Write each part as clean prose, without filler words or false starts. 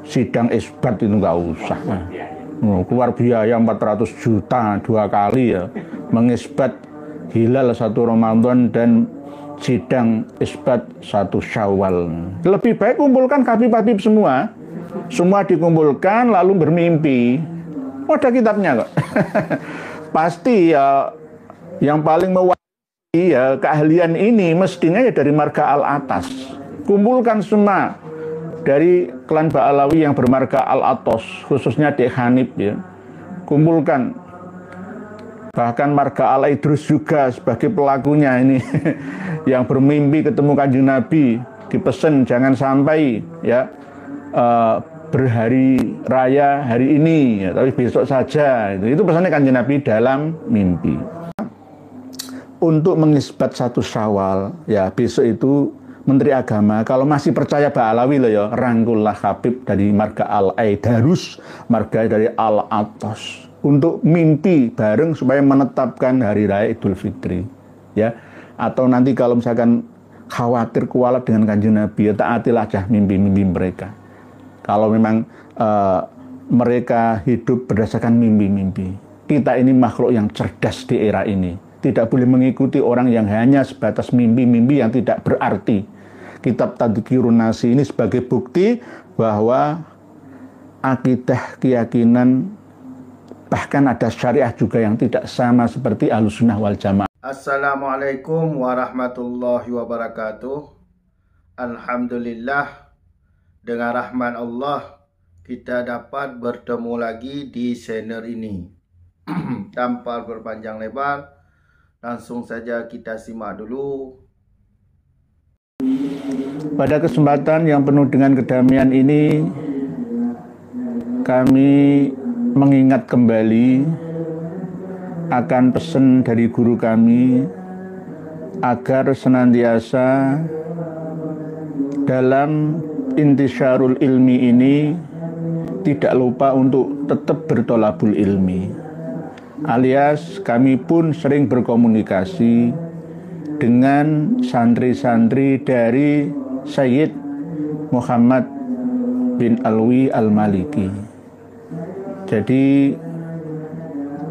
sidang isbat itu nggak usah. Keluar biaya 400 juta 2 kali ya, mengisbat hilal 1 Ramadan dan sidang isbat 1 Syawal. Lebih baik kumpulkan habib-habib semua dikumpulkan lalu bermimpi. Ada kitabnya kok. Pasti ya yang paling mewakili ya keahlian ini mestinya ya dari marga al-atas. Kumpulkan semua dari klan Ba'alawi yang bermarga Al-Atos, khususnya Dek Hanif ya. Kumpulkan. Bahkan marga Al-Idrus juga sebagai pelakunya ini yang bermimpi ketemu Kanjeng Nabi, dipesan jangan sampai ya berhari raya hari ini ya, tapi besok saja. Itu pesannya Kanjeng Nabi dalam mimpi. Untuk mengisbat 1 Syawal ya, besok itu Menteri Agama kalau masih percaya Ba'alawi loh ya, rangkullah Habib dari marga Al-Aidarus, marga dari Al-Atos untuk mimpi bareng supaya menetapkan hari raya Idul Fitri ya. Atau nanti kalau misalkan khawatir kualat dengan Kanjeng Nabi ya, taatilah aja mimpi-mimpi mereka. Kalau memang mereka hidup berdasarkan mimpi-mimpi. Kita ini makhluk yang cerdas di era ini, tidak boleh mengikuti orang yang hanya sebatas mimpi-mimpi yang tidak berarti. Kitab Tadhkirun Nasi ini sebagai bukti bahwa akidah, keyakinan, bahkan ada syariah juga yang tidak sama seperti Ahlussunnah wal Jamaah. Assalamualaikum warahmatullahi wabarakatuh. Alhamdulillah, dengan rahmat Allah kita dapat bertemu lagi di channel ini. Tanpa berpanjang lebar, langsung saja kita simak dulu. Pada kesempatan yang penuh dengan kedamaian ini, kami mengingat kembali akan pesan dari guru kami agar senantiasa dalam intisyarul ilmi ini tidak lupa untuk tetap bertolabul ilmi. Alias kami pun sering berkomunikasi dengan santri-santri dari Sayyid Muhammad bin Alwi Al-Maliki. Jadi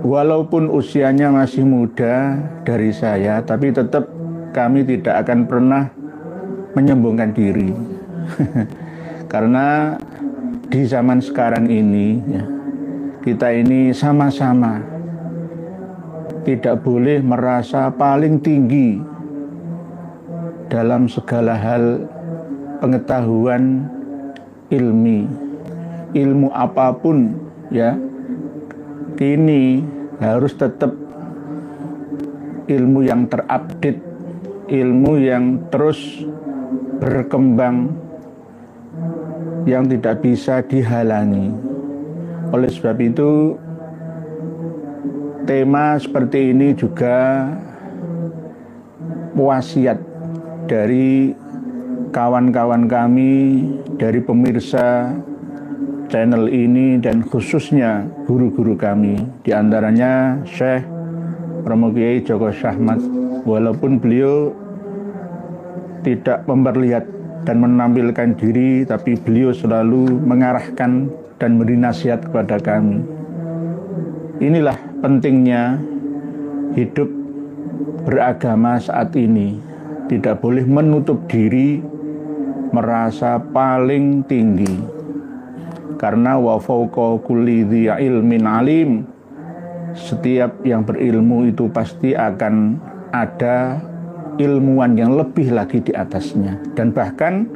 walaupun usianya masih muda dari saya, tapi tetap kami tidak akan pernah menyombongkan diri. Karena di zaman sekarang ini ya, kita ini sama-sama tidak boleh merasa paling tinggi dalam segala hal pengetahuan ilmu apapun ya. Kini harus tetap ilmu yang terupdate, ilmu yang terus berkembang, yang tidak bisa dihalangi. Oleh sebab itu, tema seperti ini juga wasiat dari kawan-kawan kami, dari pemirsa channel ini, dan khususnya guru-guru kami, diantaranya Syekh Romo Kiai Joko Syahmat. Walaupun beliau tidak memperlihat dan menampilkan diri, tapi beliau selalu mengarahkan dan memberi nasihat kepada kami. Inilah pentingnya hidup beragama saat ini. Tidak boleh menutup diri, merasa paling tinggi. Karena wa fawqa kulli dzi ilmin alim, setiap yang berilmu itu pasti akan ada ilmuwan yang lebih lagi di atasnya. Dan bahkan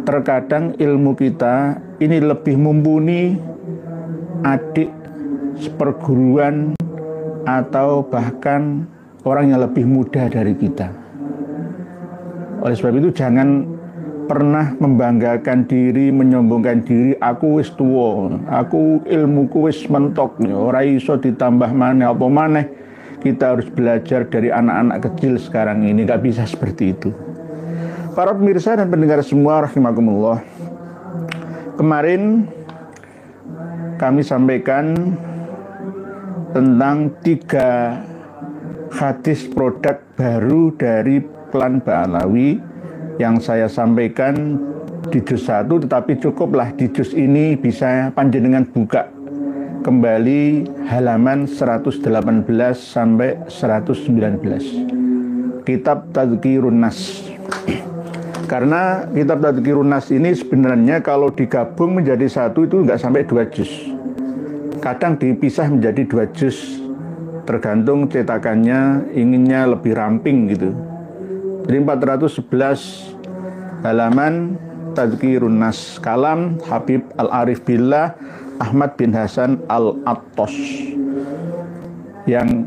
terkadang ilmu kita ini lebih mumpuni adik seperguruan atau bahkan orang yang lebih muda dari kita. Oleh sebab itu jangan pernah membanggakan diri, menyombongkan diri, aku wis tuwa, aku ilmuku wis mentok, ora iso ditambah maneh apa maneh. Kita harus belajar dari anak-anak kecil sekarang ini, nggak bisa seperti itu. Para pemirsa dan pendengar semua rahimakumullah, kemarin kami sampaikan tentang 3 hadis produk baru dari klan Ba'alawi yang saya sampaikan di juz 1, tetapi cukuplah di juz ini bisa panjenengan buka kembali halaman 118 sampai 119. Kitab Tadhkirun Nas. Karena kitab Tadhkirun Nas ini sebenarnya kalau digabung menjadi satu itu nggak sampai 2 juz. Kadang dipisah menjadi 2 juz, tergantung cetakannya inginnya lebih ramping gitu. Jadi 411 halaman Tadhkirun Nas, kalam Habib Al-Arif Billah Ahmad bin Hasan Al-Attos, yang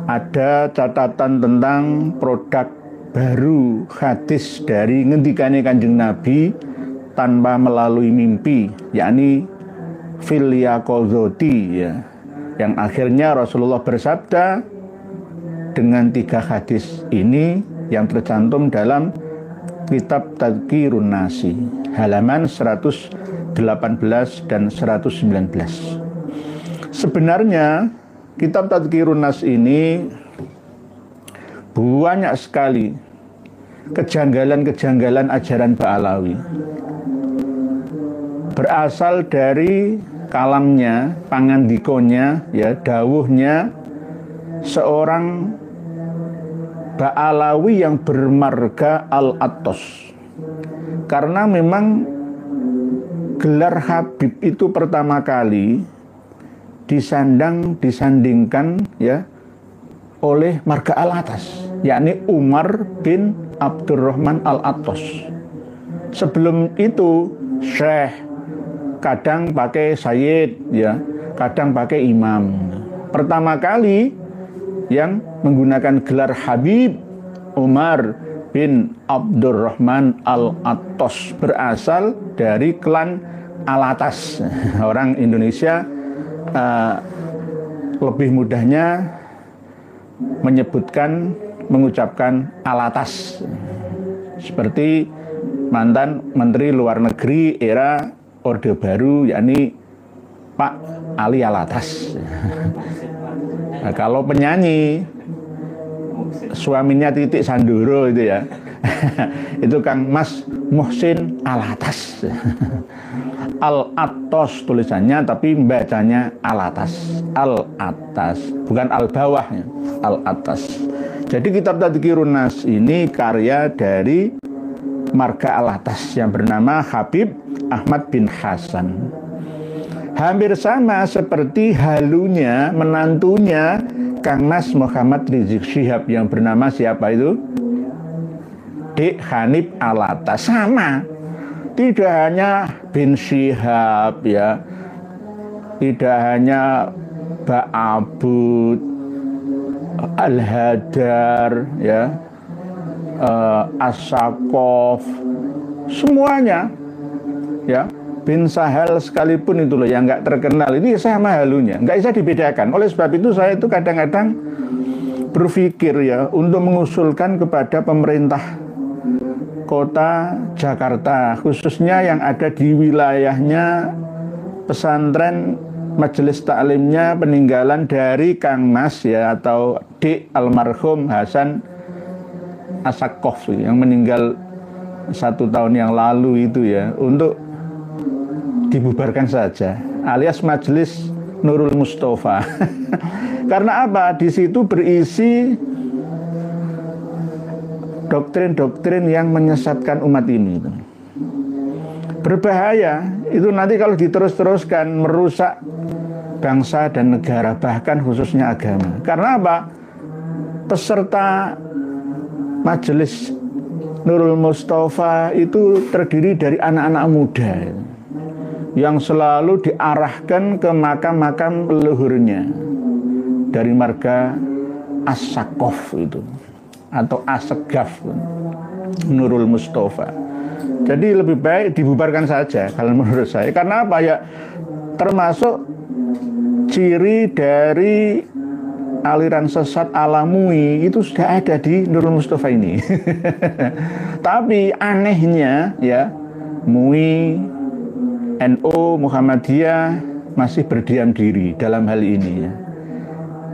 ada catatan tentang produk baru hadis dari ngendikane Kanjeng Nabi tanpa melalui mimpi, yakni fil yaqadzati, ya, yang akhirnya Rasulullah bersabda dengan 3 hadis ini yang tercantum dalam kitab Tadhkirun Nasi halaman 118 dan 119. Sebenarnya kitab Tadhkirun Nas ini banyak sekali kejanggalan-kejanggalan ajaran Ba'alawi. Berasal dari kalamnya, pangandikonya, ya, dawuhnya seorang Ba'alawi yang bermarga Al-Attos. Karena memang gelar Habib itu pertama kali disandingkan, ya, oleh marga Al-Attas, yakni Umar bin Abdurrahman Al-Attos. Sebelum itu Syekh, kadang pakai Sayyid, ya, kadang pakai Imam. Pertama kali yang menggunakan gelar Habib Umar bin Abdurrahman Al-Attos, berasal dari klan Al-Attas. Orang Indonesia lebih mudahnya mengucapkan Al-Attas, seperti mantan Menteri Luar Negeri era Orde Baru, yakni Pak Ali Al-Attas. Nah, kalau penyanyi suaminya Titik Sandoro itu, ya, itu Kang Mas Muhsin Al-Attas. Al-Attos tulisannya, tapi bacanya Al-Attas. Al-Attas, bukan al-bawah, ya. Al-Attas. Jadi kitab Tadhkirun Nas ini karya dari marga Al-Attas yang bernama Habib Ahmad bin Hasan. Hampir sama seperti halunya menantunya Kang Mas Muhammad Rizik Syihab yang bernama siapa itu? Dik Hanif Al-Attas. Sama. Tidak hanya bin Syihab, ya, tidak hanya Ba'abud, Al-Hadar, ya, As-Sakof, semuanya, ya, bin Sahal sekalipun itu loh yang nggak terkenal, ini sama halunya, nggak bisa dibedakan. Oleh sebab itu saya itu kadang-kadang berpikir, ya, untuk mengusulkan kepada pemerintah kota Jakarta, khususnya yang ada di wilayahnya pesantren majelis taklimnya peninggalan dari Kang Mas, ya, atau Dik almarhum Hasan As-Sakof yang meninggal 1 tahun yang lalu itu, ya, untuk dibubarkan saja, alias Majelis Nurul Mustafa. Karena apa? Di situ berisi doktrin-doktrin yang menyesatkan umat ini. Berbahaya. Itu nanti kalau diterus-teruskan merusak bangsa dan negara, bahkan khususnya agama. Karena apa? Peserta Majelis Nurul Mustafa itu terdiri dari anak-anak muda yang selalu diarahkan ke makam-makam leluhurnya dari marga As-Sakof itu, atau As-Segaf Nurul Mustafa. Jadi lebih baik dibubarkan saja kalau menurut saya. Karena apa, ya, termasuk ciri dari aliran sesat ala MUI itu sudah ada di Nurul Mustafa ini. Tapi anehnya, ya, MUI, NU, Muhammadiyah masih berdiam diri dalam hal ini, ya.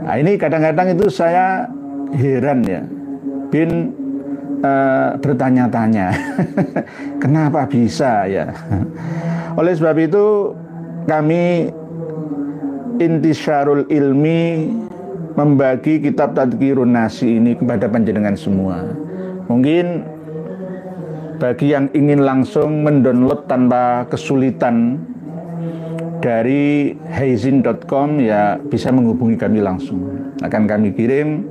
Nah, ini kadang-kadang itu saya heran, ya. Bin bertanya-tanya, kenapa bisa ya? Oleh sebab itu kami Intisyarul Ilmi membagi kitab Tadhkirun Nasi ini kepada panjenengan semua. Mungkin bagi yang ingin langsung mendownload tanpa kesulitan dari haizin.com ya bisa menghubungi kami langsung. Akan kami kirim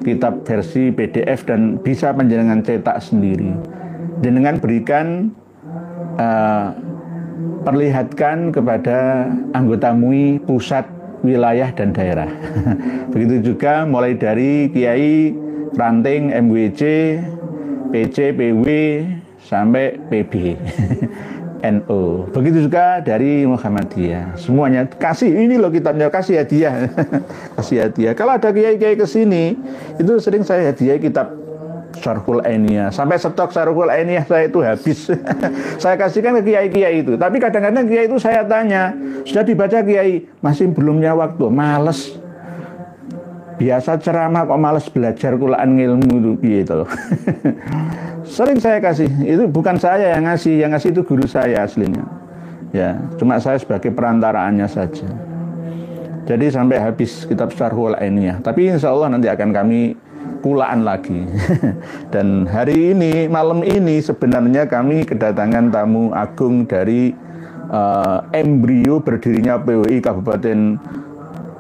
kitab versi PDF dan bisa panjenengan cetak sendiri. Jenengan berikan perlihatkan kepada anggota MUI pusat, wilayah dan daerah. Begitu juga mulai dari Kiai, Ranting, MWC, PC, PW sampai PB. NU. Begitu juga dari Muhammadiyah. Semuanya kasih ini loh kitabnya, kasih hadiah. Kasih hadiah. Kalau ada kiai-kiai ke sini, itu sering saya hadiah kitab Syarhul Ainiyah. Sampai stok Syarhul Ainiyah saya itu habis. Saya kasihkan ke kiai-kiai itu. Tapi kadang-kadang kiai itu saya tanya, "Sudah dibaca Kiai?" "Masih belumnya waktu." Males. Biasa ceramah kok males belajar Quran ilmu itu. Sering saya kasih, itu bukan saya yang ngasih itu guru saya aslinya. Ya, cuma saya sebagai perantaraannya saja. Jadi sampai habis kitab Syarhul Ainiyah. Tapi insya Allah nanti akan kami kulaan lagi. Dan hari ini, malam ini sebenarnya kami kedatangan tamu agung dari embrio berdirinya PWI Kabupaten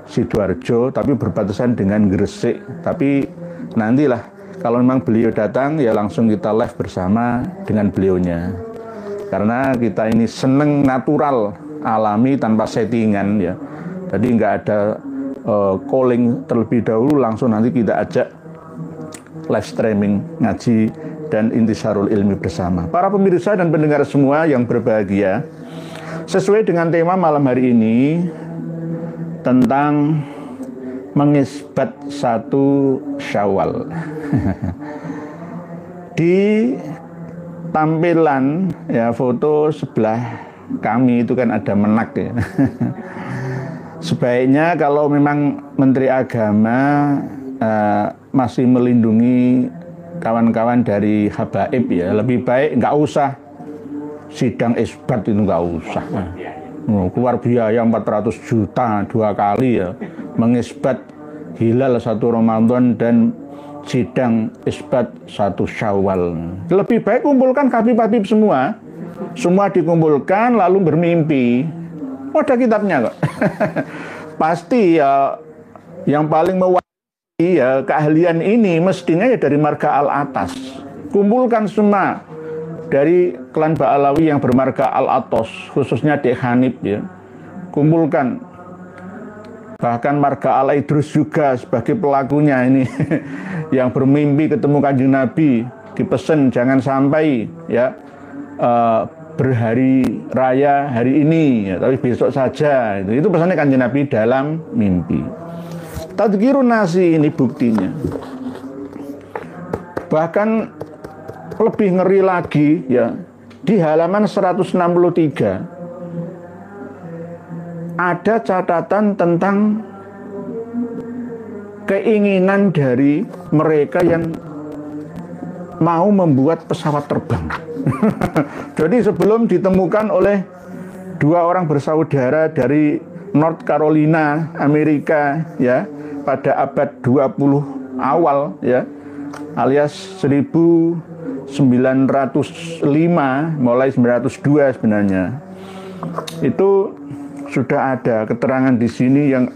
Sidoarjo, tapi berbatasan dengan Gresik. Tapi nantilah kalau memang beliau datang ya langsung kita live bersama dengan beliaunya. Karena kita ini seneng natural, alami tanpa settingan ya. Jadi nggak ada calling terlebih dahulu, langsung nanti kita ajak live streaming ngaji dan Intisyarul Ilmi bersama. Para pemirsa dan pendengar semua yang berbahagia, sesuai dengan tema malam hari ini tentang mengisbat 1 Syawal. Di tampilan ya foto sebelah kami itu kan ada menak ya. Sebaiknya kalau memang Menteri Agama masih melindungi kawan-kawan dari habaib ya, lebih baik nggak usah sidang isbat, itu nggak usah. Keluar biaya 400 juta 2 kali ya, mengisbat hilal 1 Ramadan dan sidang isbat 1 Syawal. Lebih baik kumpulkan habib-habib semua dikumpulkan lalu bermimpi. Ada kitabnya kok. Pasti ya yang paling mewakili ya keahlian ini mestinya ya dari marga al-atas. Kumpulkan semua dari klan Ba'alawi yang bermarga Al-Atos, khususnya Dek Hanif ya. Kumpulkan. Bahkan marga Al-Idrus juga sebagai pelakunya ini. Yang bermimpi ketemu Kanjeng Nabi, dipesan jangan sampai ya berhari raya hari ini ya, tapi besok saja. Itu pesannya Kanjeng Nabi dalam mimpi. Tadhkirun Nasi ini buktinya. Bahkan lebih ngeri lagi ya, di halaman 163 ada catatan tentang keinginan dari mereka yang mau membuat pesawat terbang. Jadi sebelum ditemukan oleh 2 orang bersaudara dari North Carolina, Amerika ya, pada abad 20 awal ya, alias 1905 mulai 902 sebenarnya. Itu sudah ada keterangan di sini yang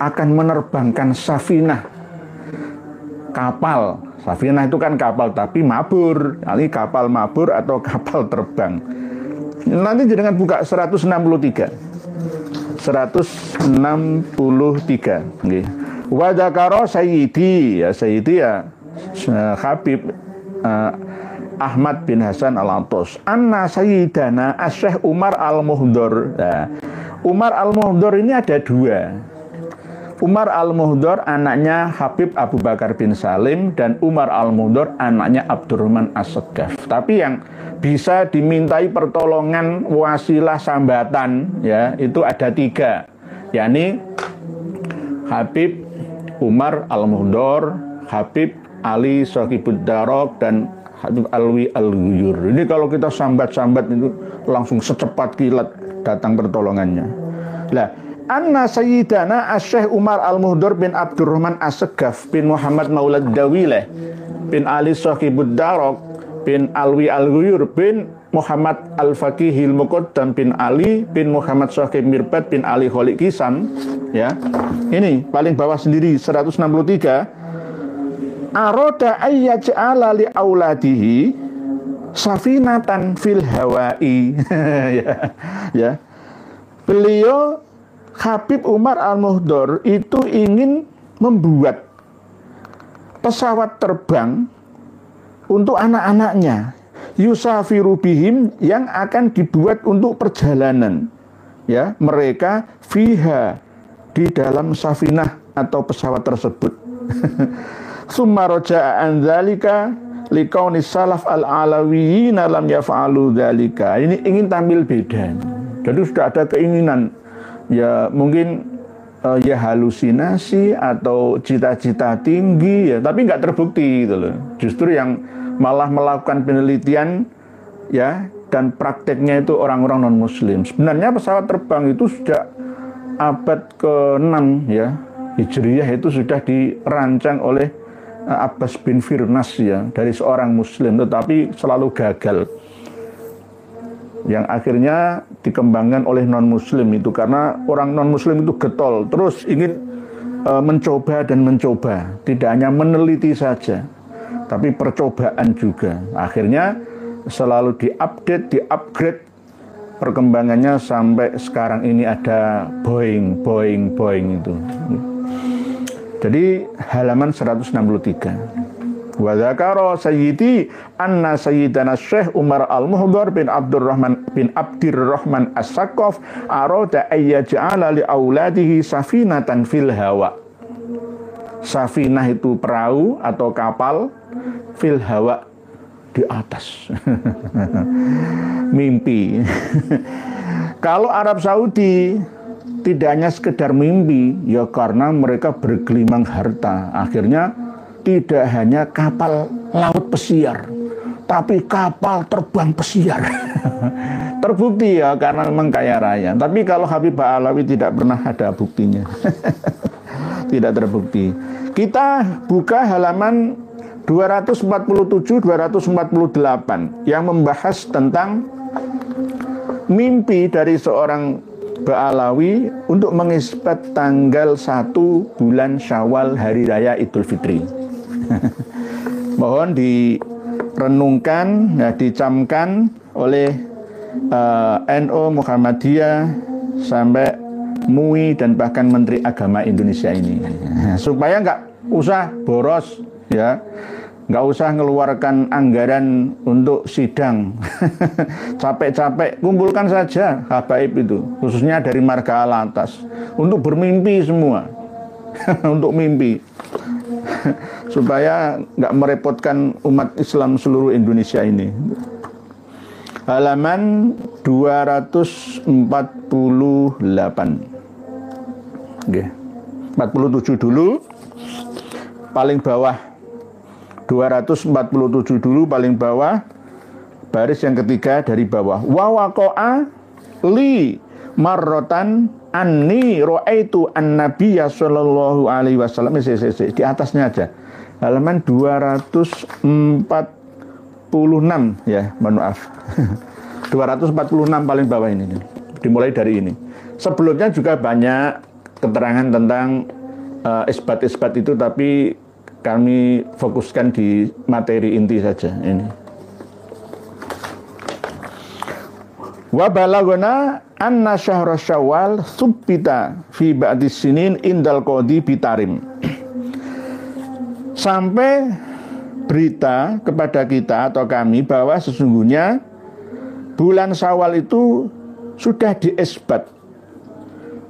akan menerbangkan safinah, kapal. Safinah itu kan kapal tapi mabur, kali kapal mabur atau kapal terbang. Nanti jangan buka 163. 163. Nggih. Wa dzakara sayyidi ya, sayyidi ya Habib Ahmad bin Hasan Al-Atos, anna sayyidana Asy-Syaikh Umar Al-Muhdhar. Nah, Umar Al-Muhdhar ini ada 2. Umar Al-Muhdhar anaknya Habib Abu Bakar bin Salim, dan Umar Al-Muhdhar anaknya Abdurrahman As-Saggaf. Tapi yang bisa dimintai pertolongan wasilah sambatan ya, itu ada 3, yakni Habib Umar Al-Muhdhar, Habib Ali Sahibud Darok dan Habib Alwi Al-Ghuyur. Ini kalau kita sambat-sambat itu langsung secepat kilat datang pertolongannya. Lah, anna sayyidana Asy-Syaikh Umar Al-Muhdar bin Abdurrahman As-Segaf bin Muhammad Maulad Dawileh bin Ali Sahibud Darok bin Alwi Al-Ghuyur bin Muhammad Al-Faqihil Muqaddam bin Ali bin Muhammad Sahib Mirbad bin Ali Kholiq Kisan, ya. Ini paling bawah sendiri 163. Aroda ayyaj'ala li auladihi safinatan fil hawai. ya. Beliau Habib Umar Al-Muhdar itu ingin membuat pesawat terbang untuk anak-anaknya, yusafiru bihim, yang akan dibuat untuk perjalanan, ya, mereka fiha, di dalam safinah atau pesawat tersebut. Summa raja'a an dzalika liqauni salaf al-alawiyyin lam yaf'alu dzalika. Ini ingin tampil beda. Jadi sudah ada keinginan, ya mungkin ya halusinasi atau cita-cita tinggi, ya, tapi nggak terbukti gitu loh. Justru yang malah melakukan penelitian, ya, dan prakteknya itu orang-orang non muslim. Sebenarnya pesawat terbang itu sudah abad ke-6, ya, Hijriyah, itu sudah dirancang oleh Abbas bin Firnas, ya, dari seorang muslim, tetapi selalu gagal. Yang akhirnya dikembangkan oleh non muslim itu karena orang non muslim itu getol, terus ingin mencoba dan mencoba, tidak hanya meneliti saja, tapi percobaan juga. Akhirnya selalu diupdate, diupgrade perkembangannya sampai sekarang ini ada Boeing itu. Jadi halaman 163. Wa dzakara sayyidi anna sayyidana Syekh Umar Al-Muhdar bin Abdurrahman As-Sakaf arada ayyaj'ala li auladihi safinatan fil hawa. Safinah itu perahu atau kapal, fil hawa, di atas. Mimpi. Kalau Arab Saudi tidak hanya sekedar mimpi, ya karena mereka bergelimang harta. Akhirnya tidak hanya kapal laut pesiar, tapi kapal terbang pesiar. Terbukti ya karena memang kaya raya. Tapi kalau Habib Ba'alawi tidak pernah ada buktinya. Tidak terbukti. Kita buka halaman 247-248 yang membahas tentang mimpi dari seorang Ba'alawi untuk mengisbat tanggal 1 bulan Syawal, hari raya Idul Fitri. Mohon direnungkan, ya, dicamkan oleh NU Muhammadiyah sampai MUI dan bahkan Menteri Agama Indonesia ini, supaya nggak usah boros, ya, nggak usah mengeluarkan anggaran untuk sidang. Capek-capek, kumpulkan saja habaib itu, khususnya dari marga Al-Atas, untuk bermimpi semua. Untuk mimpi. Supaya nggak merepotkan umat Islam seluruh Indonesia ini. Halaman 248. Oke. 47 dulu. Paling bawah 247 dulu, paling bawah, baris yang ketiga dari bawah. Wa waqa'a li marrotan anni ra'aitu an-nabiyya sallallahu alaihi wasallam. Di atasnya aja. Halaman 246, ya, mohon maaf. 246 paling bawah ini. Dimulai dari ini. Sebelumnya juga banyak keterangan tentang isbat-isbat itu, tapi kami fokuskan di materi inti saja ini. Wa balagona anna syahra Syawal subbita fi ba'dis sinin indal qadi bitarim. Sampai berita kepada kita atau kami bahwa sesungguhnya bulan Syawal itu sudah diisbat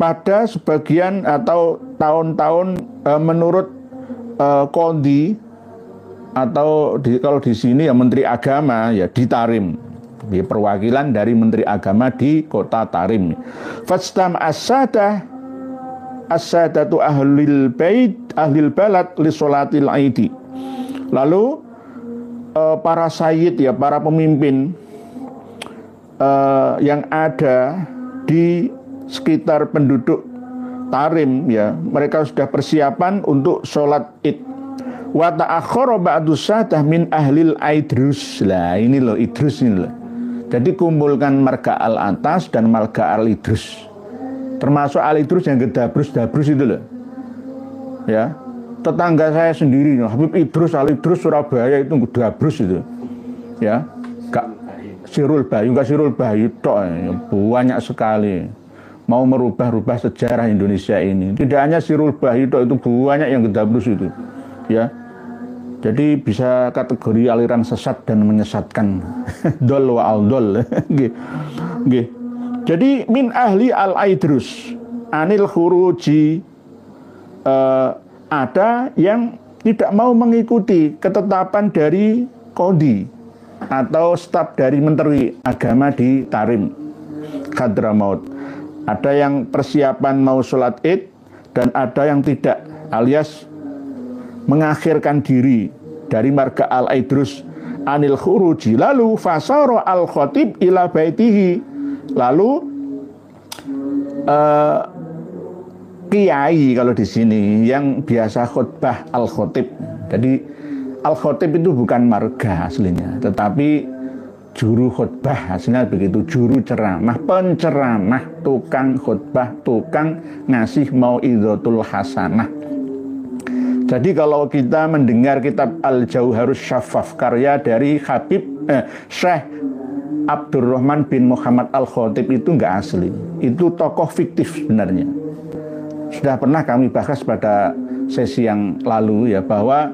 pada sebagian atau tahun-tahun menurut Qadhi, atau kalau di sini ya Menteri Agama, ya di Tarim, di perwakilan dari Menteri Agama di kota Tarim. Fastam as-sadatu ahlil bait ahlil balad li sholatil aidi Lalu para sayyid ya, para pemimpin yang ada di sekitar penduduk Tarim ya, mereka sudah persiapan untuk sholat Id. Wa ta'akhkhara ba'du sadah min ahlil Idrus. Lah ini loh Idrus ini loh. Jadi kumpulkan marga al atas dan marga al Idrus. Termasuk al Idrus yang gedabrus-dabrus itu loh. Ya. Tetangga saya sendiri, Habib Idrus, al Idrus Surabaya itu gedabrus itu. Ya. Gak Sirul Bayu, enggak Sirul Bayu tok, banyak sekali mau merubah-rubah sejarah Indonesia ini. Tidak hanya Sirul Bayu tok, itu banyak yang gedabrus itu. Ya. Jadi bisa kategori aliran sesat dan menyesatkan. Dol wa al-dol. Jadi min ahli al-Idrus anil khuruji, ada yang tidak mau mengikuti ketetapan dari kodi atau staf dari menteri agama di Tarim Hadramaut. Ada yang persiapan mau sholat Id dan ada yang tidak, alias mengakhirkan diri dari marga al-Idrus anil khuruji. Lalu fasara al-khatib ila baitihi. Lalu kiai kalau di sini yang biasa khutbah al-khatib. Jadi al-khatib itu bukan marga aslinya, tetapi juru khutbah hasilnya begitu, juru ceramah, penceramah, tukang khutbah, tukang ngasih mauidhatul hasanah. Jadi kalau kita mendengar kitab Al-Jauharus Syaffaf karya dari Syekh Abdurrahman bin Muhammad Al-Khatib itu enggak asli, itu tokoh fiktif sebenarnya. Sudah pernah kami bahas pada sesi yang lalu ya, bahwa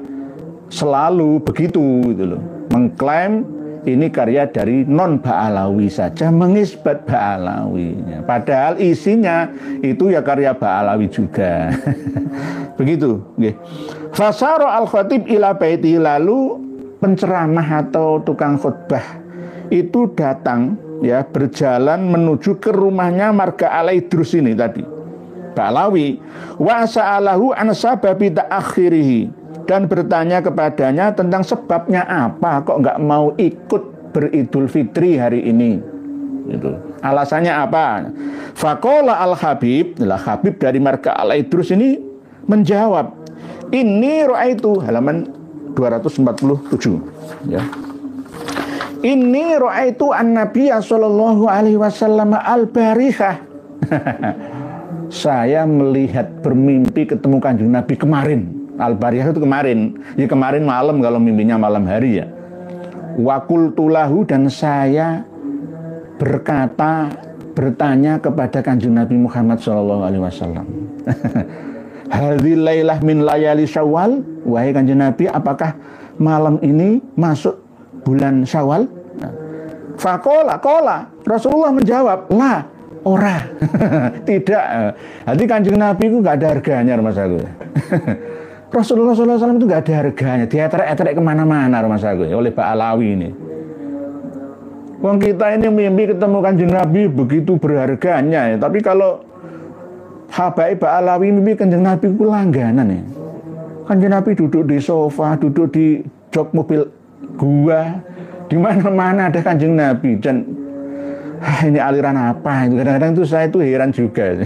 selalu begitu gitu loh, mengklaim ini karya dari non Ba'alawi saja, mengisbat Ba'alawi. Padahal isinya itu ya karya Ba'alawi juga. Begitu. Fasara al-khatib ila baiti. Lalu penceramah atau tukang khutbah itu datang ya, berjalan menuju ke rumahnya marga al-Idrus ini tadi, Ba'alawi. Wa sa'alahu an sababi ta'akhirihi, dan bertanya kepadanya tentang sebabnya apa kok nggak mau ikut beridul fitri hari ini. Itu alasannya apa? Faqala al-Habib, Habib dari marga al-Idrus ini menjawab, ini ra'aitu, halaman 247 ya. Ini ra'aitu an-Nabiy sallallahu alaihi wasallam al-barihah. Saya melihat bermimpi ketemu Kanjeng Nabi kemarin. Al-Bariyah itu kemarin. Ya kemarin malam kalau mimpinya malam hari ya. Wa qultu lahu, dan saya bertanya kepada Kanjeng Nabi Muhammad sallallahu alaihi wasallam. Hadhil lailah min layali Syawal, wahai Kanjeng Nabi, apakah malam ini masuk bulan Syawal? Faqala, Rasulullah menjawab, la, ora. Tidak. Jadi Kanjeng Nabi itu enggak ada harganya, Mas aku. Rasulullah SAW itu nggak ada harganya, dietrek-etrek kemana-mana rumah saya oleh Ba'alawi ini. Wong kita ini mimpi ketemu Kanjeng Nabi begitu berharganya ya. Tapi kalau habaib Ba'alawi mimpi Kanjeng Nabi itu langganan ya. Kanjeng Nabi duduk di sofa, duduk di jok mobil gua, di mana-mana ada Kanjeng Nabi. Dan ini aliran apa itu? Kadang-kadang itu saya itu heran juga.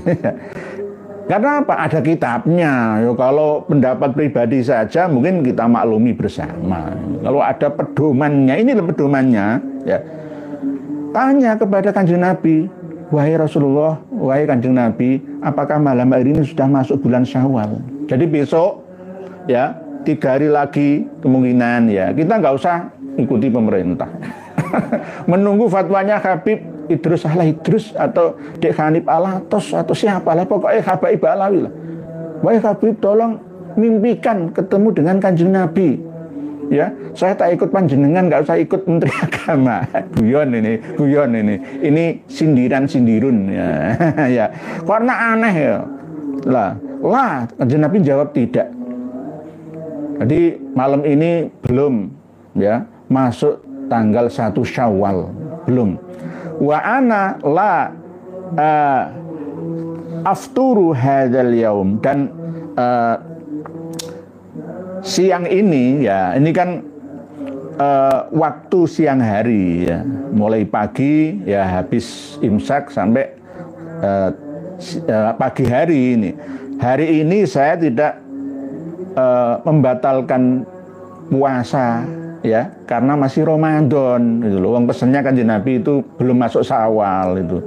Karena apa? Ada kitabnya. Ya, kalau pendapat pribadi saja mungkin kita maklumi bersama. Kalau ada pedomannya, ini pedomannya. Ya. Tanya kepada Kanjeng Nabi, wahai Rasulullah, wahai Kanjeng Nabi, apakah malam hari ini sudah masuk bulan Syawal? Jadi besok, ya 3 hari lagi kemungkinan ya. Kita nggak usah ikuti pemerintah. Menunggu fatwanya Habib Idrus al-Idrus atau Dek Hanif Alatos atau siapalah, pokoknya Habaib Ba'alawi lah. Wahai Habib, tolong mimpikan ketemu dengan Kanjeng Nabi. Ya, saya tak ikut panjenengan, nggak usah ikut Menteri Agama. Guyon ini. Ini sindiran-sindirun ya. Ya, karena aneh ya. Lah, Kanjeng Nabi jawab tidak. Jadi malam ini belum ya masuk tanggal 1 Syawal, belum. Wa ana la afturu hadzal yaum, dan siang ini ya, ini kan waktu siang hari ya, mulai pagi ya habis imsak sampai pagi hari ini. Hari ini saya tidak membatalkan puasa ya, karena masih Ramadan gitu loh. Wong pesennya Kanjeng Nabi itu belum masuk Syawal itu.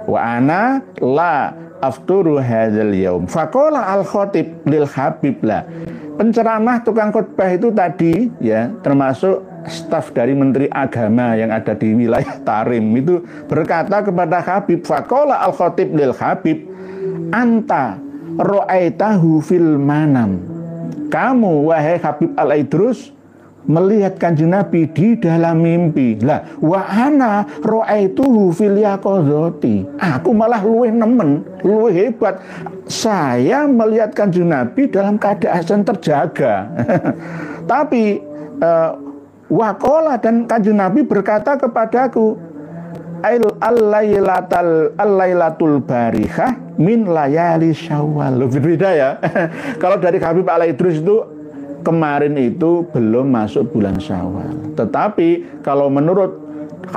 Wa ana la afturu hadzal yaum. Faqala al-khatib lil habib lah. Penceramah tukang khutbah itu tadi ya, termasuk staf dari Menteri Agama yang ada di wilayah Tarim itu berkata kepada Habib, faqala al-khatib lil habib, anta ra'aitahu fil manam. Kamu wahai Habib Al-Idrus melihat Kanjeng Nabi di dalam mimpi. Lah wa ana ra'aituhu fil yaqadzati. Aku malah luwih nemen, luwih hebat. Saya melihat Kanjeng Nabi dalam keadaan terjaga. Tapi waqala, dan Kanjeng Nabi berkata kepadaku, al-lailatul barihah min layali Syawal. Berbeda ya. Kalau dari Habib Al-Idrus itu kemarin itu belum masuk bulan Syawal. Tetapi kalau menurut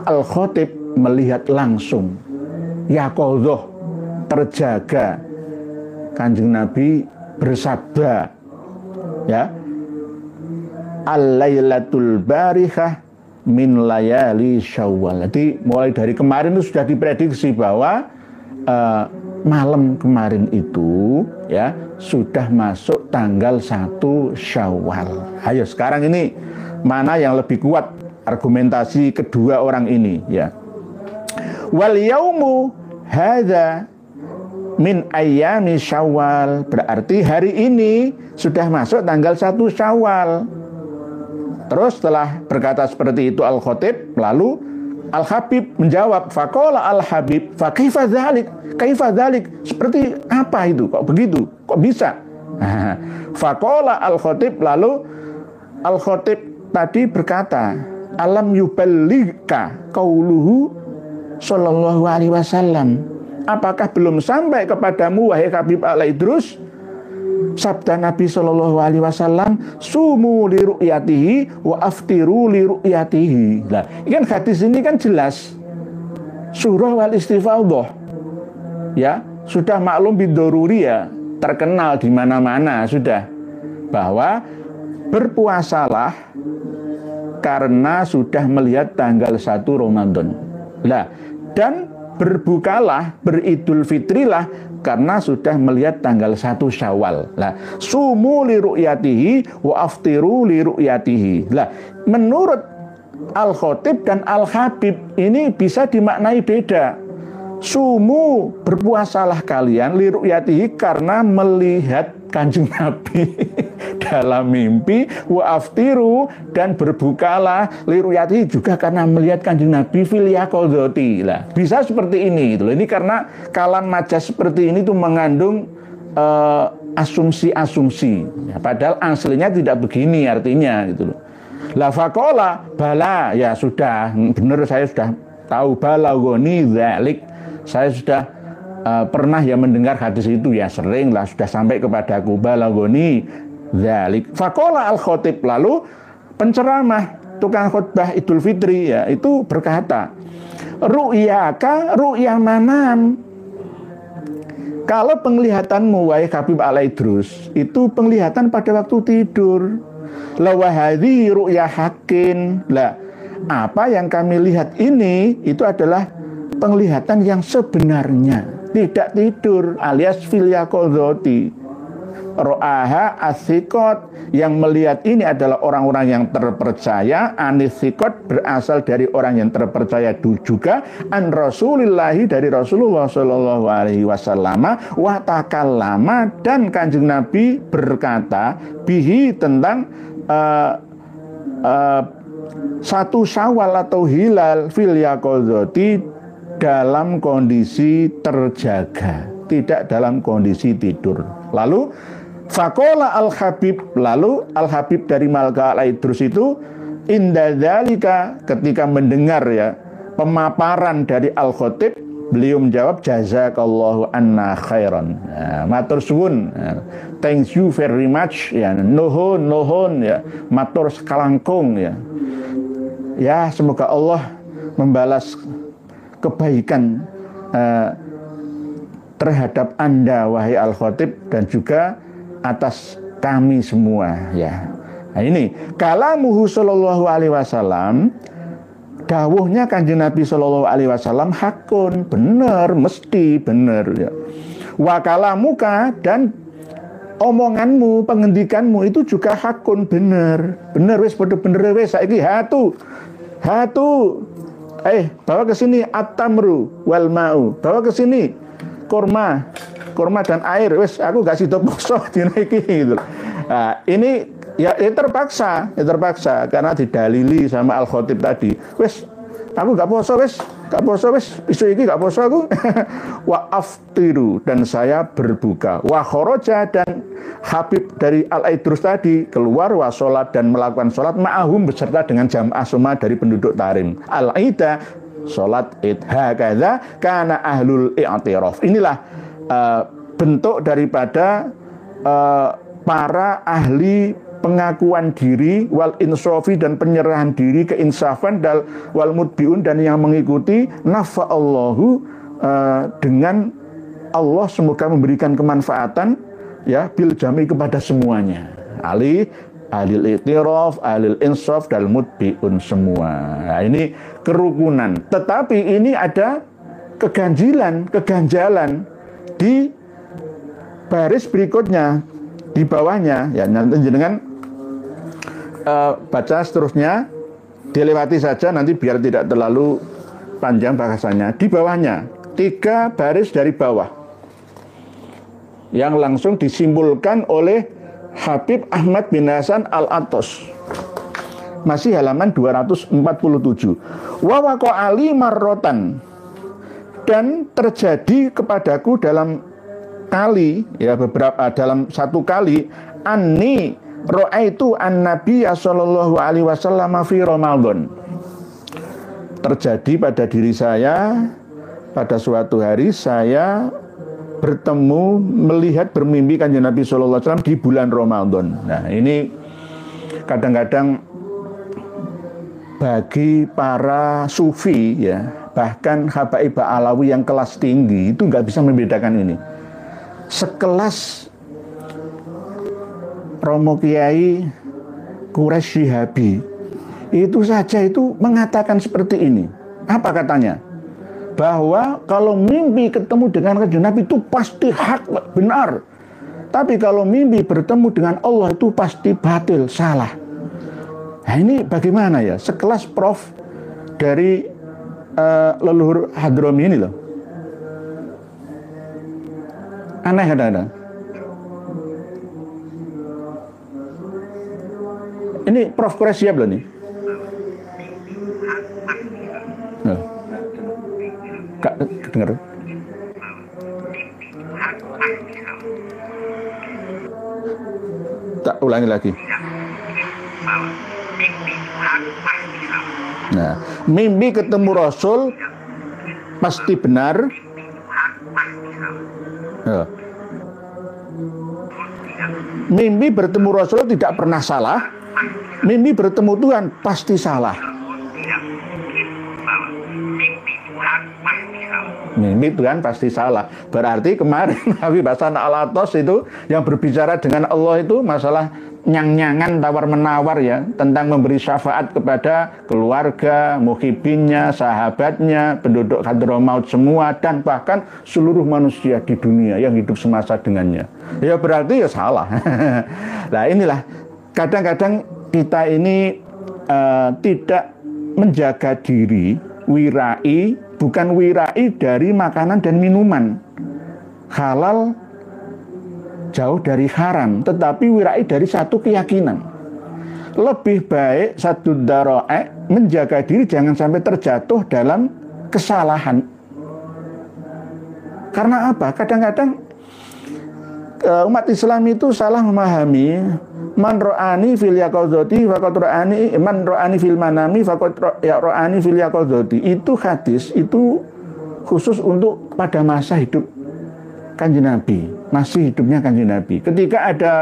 Al-Khatib melihat langsung, yaqadzah, terjaga, Kanjeng Nabi bersabda ya, al-lailatul barihah min layali Syawal. Jadi mulai dari kemarin itu sudah diprediksi bahwa malam kemarin itu ya sudah masuk tanggal 1 Syawal. Ayo sekarang ini mana yang lebih kuat argumentasi kedua orang ini ya. Wal yaumu hadza min ayyami Syawal, berarti hari ini sudah masuk tanggal 1 Syawal. Terus setelah berkata seperti itu Al-Khatib, lalu Al-Habib menjawab, faqala Al-Habib, fa kaifa dzalik? Kaifa dzalik? Seperti apa itu? Kok begitu? Kok bisa? Faqala Al-Khatib, lalu Al-Khatib tadi berkata, alam yuballighka qauluhu sallallahu alaihi wasallam. Apakah belum sampai kepadamu wahai Habib Al-Idrus sabda Nabi sallallahu alaihi wasallam, sumu li ru'yatihi wa aftiru li ru'yatihi. Nah, kan hadis ini kan jelas surah wal istifadhah. Ya, sudah maklum bidoruri ya, terkenal di mana-mana sudah bahwa berpuasalah karena sudah melihat tanggal 1 Ramadan. Nah, dan berbukalah, beridul fitrilah karena sudah melihat tanggal 1 Syawal. Lah, sumu li ru'yatihi wa aftiru li ru'yatihi. Lah, menurut Al-Khatib dan Al-Habib ini bisa dimaknai beda. Sumu, berpuasalah kalian li ru'yatihi karena melihat Kanjeng Nabi dalam mimpi, wa aftiru, dan berbukalah li ru'yatihi juga karena melihat Kanjeng Nabi fil yaqadzati. Lah, bisa seperti ini gitu. Ini karena kalam majas seperti ini tuh mengandung asumsi-asumsi. Ya, padahal aslinya tidak begini artinya gitu loh. La faqala bala, ya sudah benar, saya sudah tahu, balagoni dzalik. Saya sudah pernah ya mendengar hadis itu ya, sering lah, sudah sampai kepadaku, balagoni dzalik. Faqala Al-Khatib, lalu penceramah tukang khutbah Idul Fitri ya itu berkata, ru'yaka ru'ya manam. Kalau penglihatanmu wahai Habib Al-Idrus itu penglihatan pada waktu tidur. La wahadhi ru'ya haqqin. Lah, apa yang kami lihat ini itu adalah penglihatan yang sebenarnya, tidak tidur, alias fil yaqadzati. Ro'aha as-siqat, yang melihat ini adalah orang-orang yang terpercaya. Anis-siqat berasal dari orang yang terpercaya juga. An Rasulillahi, dari Rasulullah sallallahu alaihi wasallam. Wa takallama, dan Kanjeng Nabi berkata bihi, tentang 1 Syawal atau hilal fil yaqadzati, dalam kondisi terjaga, tidak dalam kondisi tidur. Lalu faqala Al-Habib, lalu Al-Habib dari Malka Al-Idrus itu inda dzalika, ketika mendengar ya pemaparan dari Al-Khatib, Beliau menjawab, jazakallahu anna khairan. Matur suwun. Thank you very much. Ya, nuhun ya. Matur sekalangkung ya. Ya, semoga Allah membalas kebaikan terhadap Anda wahai Al-Khatib dan juga atas kami semua ya. Nah ini kalamuhu sallallahu alaihi wasallam, dawuhnya Kanjeng Nabi sallallahu alaihi wasallam hakun, benar, mesti benar ya. Wa kalamuka, dan omonganmu, pengendikanmu itu juga hakun, benar. Benar wis, padha bener wis, saiki hatu. Bawa ke sini at-tamru wal ma'u. Bawa ke sini kurma dan air. Wis aku gak sida poso dina iki gitu. Nah, ini ya terpaksa karena didalili sama Al-Khatib tadi. Wis aku gak poso wis, besok iki gak poso aku. Wa aftiru, dan saya berbuka. Wa kharaja, dan Habib dari Al-Aidrus tadi keluar, wa sholat, dan melakukan sholat ma'ahum, beserta dengan jamaah semua dari penduduk Tarim. Al-Aida, sholat id. Hakadha kana ahlul i'tiraf. Inilah bentuk daripada para ahli pengakuan diri, wal insofi, dan penyerahan diri, keinsafan, dan wal mudbiun, dan yang mengikuti nafa'allahu, dengan Allah semoga memberikan kemanfaatan ya bil jami kepada semuanya. Alil i'tiraf, alil insaf, dan mudbiun semua. Nah, ini kerukunan. Tetapi ini ada keganjalan di baris berikutnya, di bawahnya ya. Nanti dengan baca seterusnya, dilewati saja nanti biar tidak terlalu panjang bahasanya. Di bawahnya 3 baris dari bawah yang langsung disimpulkan oleh Habib Ahmad bin Hasan Al-Attas, masih halaman 247. Wa waqa'ali marrotan, dan terjadi kepadaku dalam kali ya, dalam satu kali, anni ra'aitu an-nabiy sallallahu alaihi wasallam fi Ramadan. Terjadi pada diri saya pada suatu hari, saya bertemu, melihat, bermimpi Kanjeng Nabi sallallahu alaihi wasallam di bulan Ramadan. Nah, ini kadang-kadang bagi para sufi ya, bahkan habaib alawi yang kelas tinggi itu nggak bisa membedakan ini. Sekelas Romo Kiai Quraisy Syihabi itu saja itu mengatakan seperti ini. Apa katanya? Bahwa kalau mimpi ketemu dengan Kanjeng Nabi itu pasti hak, benar. Tapi kalau mimpi bertemu dengan Allah itu pasti batil, salah. Nah ini bagaimana ya? Sekelas Prof dari leluhur Hadrami ini loh. Aneh kadang-kadang. Ini Prof Quraisy siap loh nih. Kak dengar. Tak ulangi lagi. Nah, mimpi ketemu Rasul pasti benar. Mimpi bertemu Rasul tidak pernah salah. Mimpi bertemu Tuhan pasti salah. Mimpi Tuhan pasti salah. Berarti kemarin Habib Hasan Al-Attas itu yang berbicara dengan Allah itu masalah nyang-nyangan, tawar-menawar ya, tentang memberi syafaat kepada keluarga, muhibinnya, sahabatnya, penduduk Hadramaut semua, dan bahkan seluruh manusia di dunia yang hidup semasa dengannya. Ya berarti ya salah. Nah inilah kadang-kadang kita ini tidak menjaga diri, wirai, bukan wirai dari makanan dan minuman halal, jauh dari haram, tetapi wirai dari satu keyakinan. Lebih baik satu daro'e menjaga diri jangan sampai terjatuh dalam kesalahan. Karena apa? Kadang-kadang umat Islam itu salah memahami man ro'ani fil yaqadzati faqad ro'ani, man ro'ani fil manami faqad ro'ani fil yaqadzati. Itu hadis itu khusus untuk pada masa hidup Kanjeng Nabi, masih hidupnya Kanjeng Nabi. Ketika ada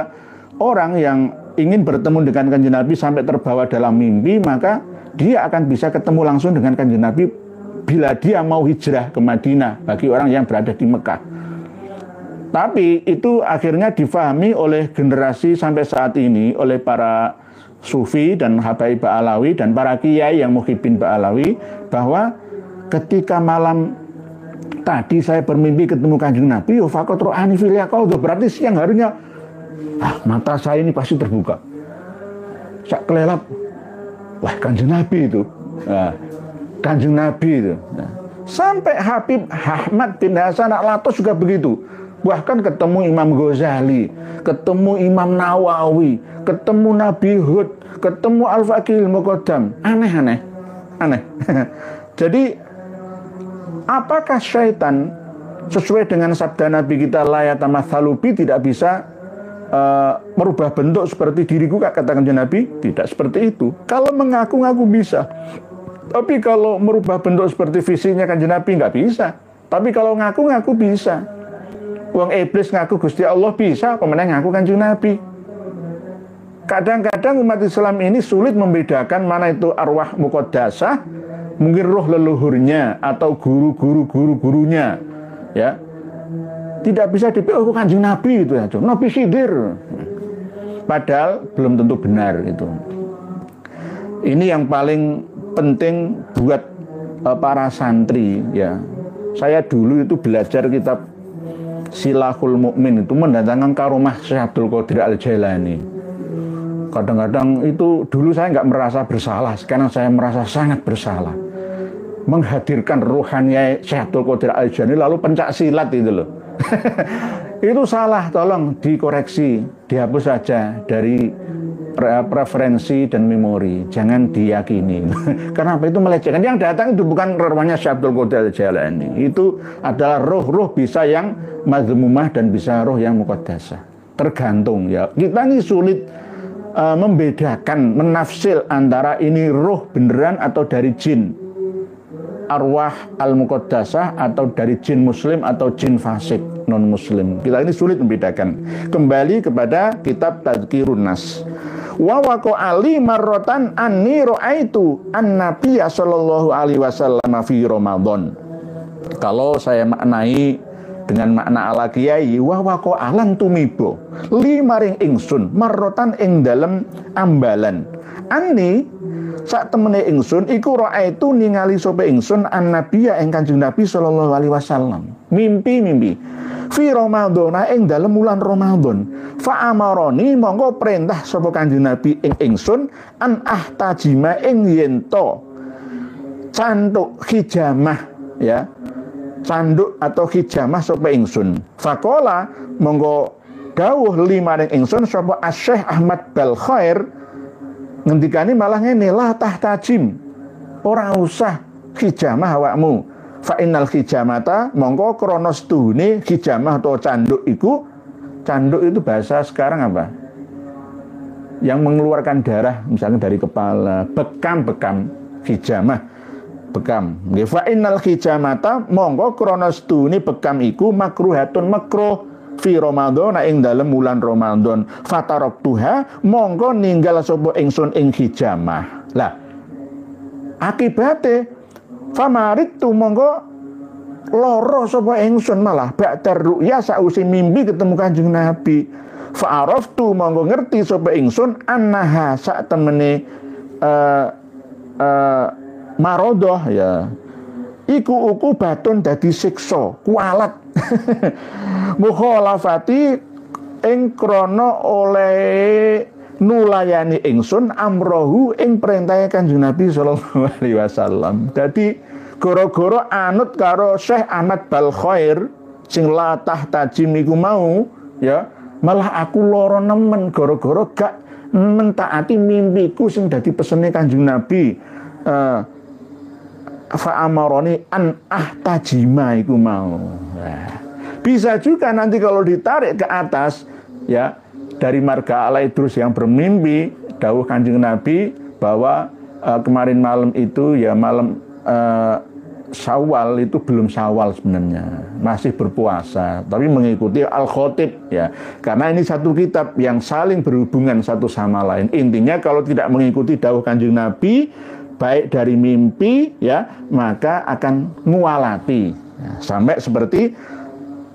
orang yang ingin bertemu dengan Kanjeng Nabi sampai terbawa dalam mimpi, maka dia akan bisa ketemu langsung dengan Kanjeng Nabi bila dia mau hijrah ke Madinah bagi orang yang berada di Mekah. Tapi itu akhirnya difahami oleh generasi sampai saat ini, oleh para sufi dan habaib Ba'alawi dan para kiai yang muhibbin Ba'alawi, bahwa ketika malam tadi saya bermimpi ketemu Kanjeng Nabi, faqat ro'ani fil yaqadha, berarti siang harinya mata saya ini pasti terbuka. Sak kelelap, wah Kanjeng Nabi itu. Nah, Kanjeng Nabi itu. Nah, sampai Habib Ahmad bin Hasan Al-Attas juga begitu. Bahkan ketemu Imam Ghazali, ketemu Imam Nawawi, ketemu Nabi Hud, ketemu Al-Faqihul Muqaddam. Aneh. Jadi apakah syaitan sesuai dengan sabda Nabi kita la yatamatsalu bi, tidak bisa merubah bentuk seperti diriku, katakan Nabi? Tidak seperti itu. Kalau mengaku-ngaku bisa, tapi kalau merubah bentuk seperti visinya Kanjeng Nabi nggak bisa. Tapi kalau ngaku-ngaku bisa. Wong iblis ngaku Gusti Allah bisa, pemenang ngaku Kanjeng Nabi. Kadang-kadang umat Islam ini sulit membedakan mana itu arwah muqaddasah, mungkin roh leluhurnya atau guru-gurunya, ya. Tidak bisa dipilih Kanjeng Nabi itu ya, Nabi Khidir. Padahal belum tentu benar itu. Ini yang paling penting buat para santri, ya. Saya dulu itu belajar kitab Silahul Mukmin, itu mendatangkan karomah Syekh Abdul Qadir Al-Jailani. Kadang-kadang itu dulu saya nggak merasa bersalah, sekarang saya merasa sangat bersalah. Menghadirkan ruhannya Syekh Abdul Qadir Al-Jailani lalu pencak silat itu loh. Itu salah, tolong dikoreksi, dihapus saja dari preferensi dan memori, jangan diyakini. Kenapa? Itu melecehkan. Yang datang itu bukan ruhnya Syekh Abdul Qadir Al-Jailani, itu adalah roh-roh bisa yang mazmumah dan bisa roh yang muqaddasah. Tergantung ya. Kita ini sulit membedakan, menafsir antara ini roh beneran atau dari jin, arwah al-muqaddasah, atau dari jin muslim atau jin fasik non muslim. Kita ini sulit membedakan. Kembali kepada kitab Tadhkirun Nas. Wa waqa ali marratan anni ra'aitu an-nabiyya sallallahu alaihi wasallam fi Ramadan. Kalau saya maknai dengan makna ala kiai, wa waqa alan tumibo limaring ingsun marrotan ing dalem ambalan ani sak temene ingsun iku ra'aitu ningali sapa ingsun annabiyya ing Kanjeng Nabi sallallahu alaihi wasallam mimpi fi Ramadan ing dalem wulan Ramadan fa amaroni monggo perintah sapa Kanjeng Nabi ing ingsun an ahtajima ing yento canduk hijamah, ya, canduk atau hijamah sapa ingsun. Faqala monggo dawuh limaring ingsun sapa Syekh Ahmad Balkhair ngendikane malah ngene, la tahtajim, ora usah hijamah awakmu. Fa innal hijamata monggo krana stuhune hijamah atau canduk iku, canduk itu bahasa sekarang apa? Yang mengeluarkan darah misalnya dari kepala, bekam hijamah, bekam. Nggih, fa innal hijamata monggo krana stune bekam iku makruhatun makruh fi Ramadan ing dalem wulan Ramadan. Fataroktuha monggo ninggal sapa ingsun ing hijamah. Lah akibate famaritu monggo loro sapa ingsun malah ba'dar ru'ya sausi mimpi ketemu Kanjeng Nabi. Fa'araftu monggo ngerti sapa ingsun annaha sak temene marodoh, ya, iku batun dadi siksa kualat mukhalafati ing krana oleh nulayani ingsun amrohu ing perintahe Kanjeng Nabi sallallahu alaihi wasallam. Dadi gara-gara anut karo Syekh Ahmad Balkhair sing la tahtajim iku mau, ya, malah aku lara nemen gara-gara gak mentaati mimpiku sing dadi pesene Kanjeng Nabi. Fa'amaroni an ahtajima iku mau. Bisa juga nanti kalau ditarik ke atas, ya, dari marga Al-Idrus yang bermimpi dawuh Kanjeng Nabi bahwa kemarin malam itu, ya, malam Syawal itu belum Syawal sebenarnya, masih berpuasa, tapi mengikuti Al-Khatib ya. Karena ini satu kitab yang saling berhubungan satu sama lain. Intinya kalau tidak mengikuti dawuh Kanjeng Nabi, baik dari mimpi ya, maka akan ngualati. Ya, sampai seperti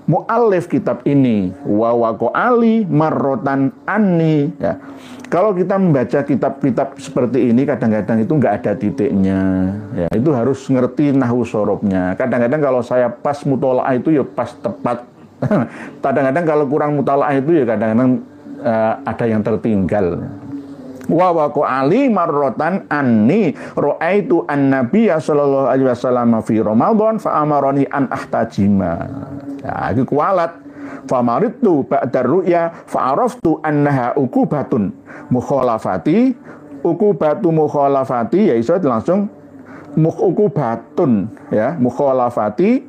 mu'allif kitab ini, wa waqo ali marrotan anni ya. Kalau kita membaca kitab-kitab seperti ini kadang-kadang itu nggak ada titiknya ya, itu harus ngerti nahwu sorobnya. Kadang-kadang kalau saya pas mutolaah itu ya pas tepat. Kadang-kadang kalau kurang mutolaah itu ya kadang-kadang ada yang tertinggal. Wa waqo ali marrotan anni ra'aitu an-nabiyya sallallahu alaihi wasallam fi Ramadan fa amarani an ahtajima. Ya, itu kualat. Famaritu ba'da ru'ya fa'araftu annaha ukubatun mukhalafati. Ukubatu mukhalafati ya iso langsung ukubatun ya, mukhalafati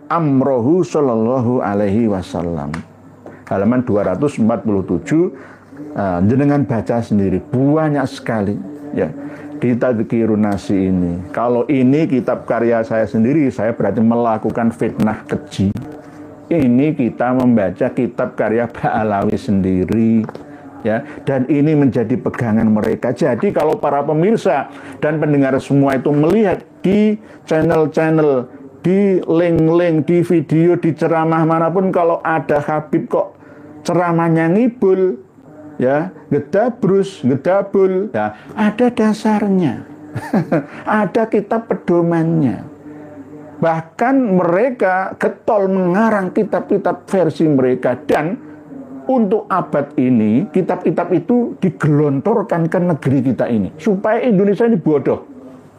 amrohu sallallahu alaihi wasallam. Halaman 247. Jenengan baca sendiri, banyak sekali ya di Tadhkirun Nasi ini. Kalau ini kitab karya saya sendiri, saya berarti melakukan fitnah keji. Ini kita membaca kitab karya Ba'alawi sendiri ya, dan ini menjadi pegangan mereka. Jadi kalau para pemirsa dan pendengar semua itu melihat di channel-channel, di link-link, di video, di ceramah manapun, kalau ada Habib kok ceramahnya ngibul ya, gedabrus, gedabul ya, ada dasarnya. Ada kitab pedomannya. Bahkan mereka getol mengarang kitab-kitab versi mereka, dan untuk abad ini kitab-kitab itu digelontorkan ke negeri kita ini supaya Indonesia ini bodoh.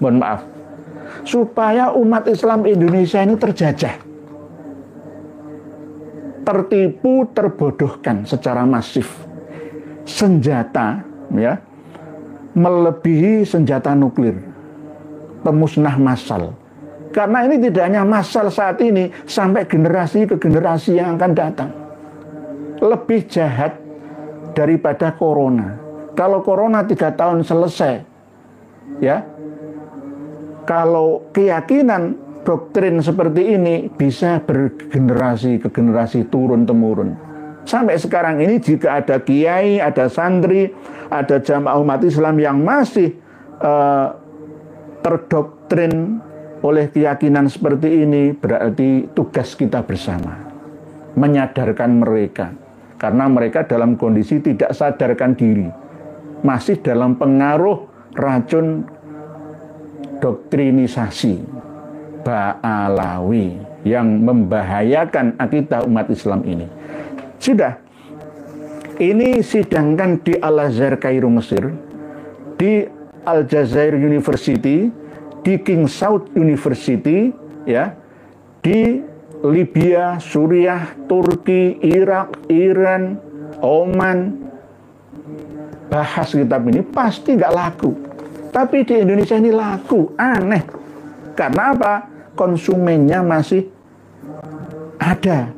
Mohon maaf. Supaya umat Islam Indonesia ini terjajah, tertipu, terbodohkan secara masif. Senjata ya melebihi senjata nuklir, pemusnah massal. Karena ini tidak hanya massal saat ini, sampai generasi ke generasi yang akan datang. Lebih jahat daripada corona. Kalau corona 3 tahun selesai ya, kalau keyakinan doktrin seperti ini bisa bergenerasi ke generasi, turun temurun. Sampai sekarang ini jika ada kiai, ada santri, ada jamaah umat Islam yang masih terdoktrin oleh keyakinan seperti ini, berarti tugas kita bersama menyadarkan mereka, karena mereka dalam kondisi tidak sadarkan diri, masih dalam pengaruh racun doktrinisasi Ba'alawi yang membahayakan akidah umat Islam ini. Sudah, ini sidangkan di Al-Azhar Kairo Mesir, di Al-Jazair University, di King Saud University ya, di Libya, Suriah, Turki, Irak, Iran, Oman. Bahas kitab ini pasti nggak laku, tapi di Indonesia ini laku. Aneh. Karena apa? Konsumennya masih ada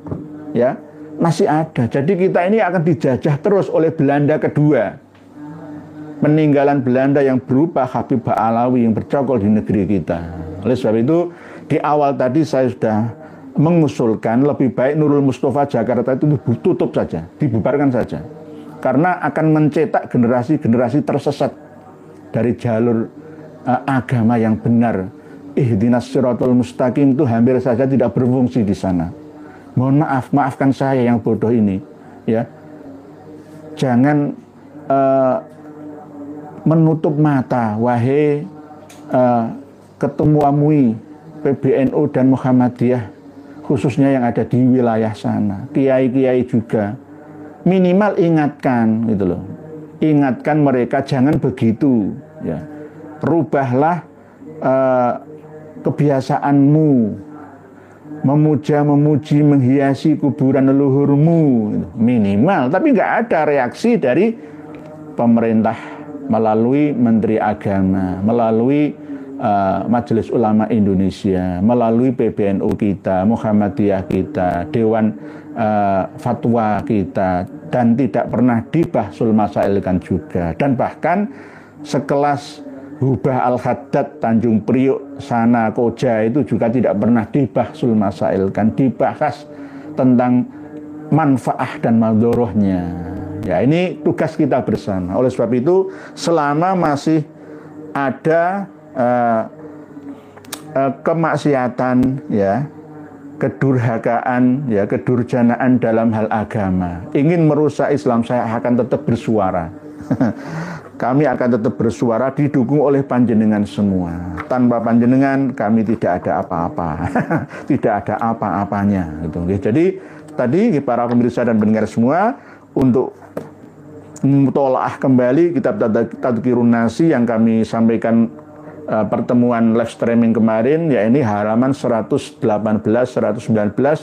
ya, masih ada. Jadi kita ini akan dijajah terus oleh Belanda kedua. Peninggalan Belanda yang berupa Habib Ba'alawi yang bercokol di negeri kita. Oleh sebab itu, di awal tadi saya sudah mengusulkan lebih baik Nurul Mustafa Jakarta itu tutup saja, dibubarkan saja. Karena akan mencetak generasi-generasi tersesat dari jalur agama yang benar. Ihdinas siratal mustaqim itu hampir saja tidak berfungsi di sana. Mohon maaf, maafkan saya yang bodoh ini ya. Jangan menutup mata, wahai ketua MUI, PBNU dan Muhammadiyah, khususnya yang ada di wilayah sana, kiai-kiai juga. Minimal ingatkan gitu loh. Ingatkan mereka jangan begitu ya. Rubahlah kebiasaanmu memuja, memuji, menghiasi kuburan leluhurmu, minimal. Tapi nggak ada reaksi dari pemerintah melalui Menteri Agama, melalui Majelis Ulama Indonesia, melalui PBNU kita, Muhammadiyah kita, Dewan Fatwa kita, dan tidak pernah dibahsul masailkan juga. Dan bahkan sekelas Hubah Al-Haddad, Tanjung Priok, Sana Koja itu juga tidak pernah dibahsul masailkan, dibahas tentang manfaat dan madhorohnya. Ya, ini tugas kita bersama. Oleh sebab itu, selama masih ada kemaksiatan, ya, kedurhakaan, ya, kedurjanaan dalam hal agama, ingin merusak Islam, saya akan tetap bersuara. Kami akan tetap bersuara, didukung oleh panjenengan semua. Tanpa panjenengan kami tidak ada apa-apa. Tidak ada apa-apanya gitu. Jadi tadi para pemirsa dan pendengar semua, untuk mutolaah kembali kitab Tadhkirun Nasi yang kami sampaikan pertemuan live streaming kemarin, ya ini halaman 118 119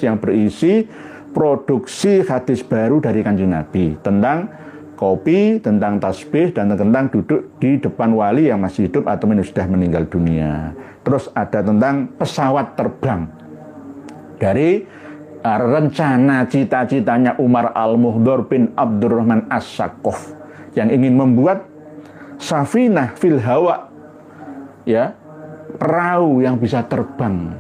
yang berisi produksi hadis baru dari Kanjeng Nabi tentang kopi, tentang tasbih, dan tentang duduk di depan wali yang masih hidup atau sudah meninggal dunia. Terus ada tentang pesawat terbang dari rencana cita-citanya Umar Al-Muhdhar bin Abdurrahman As-Saqqaf yang ingin membuat safinah fil hawa, ya, perahu yang bisa terbang.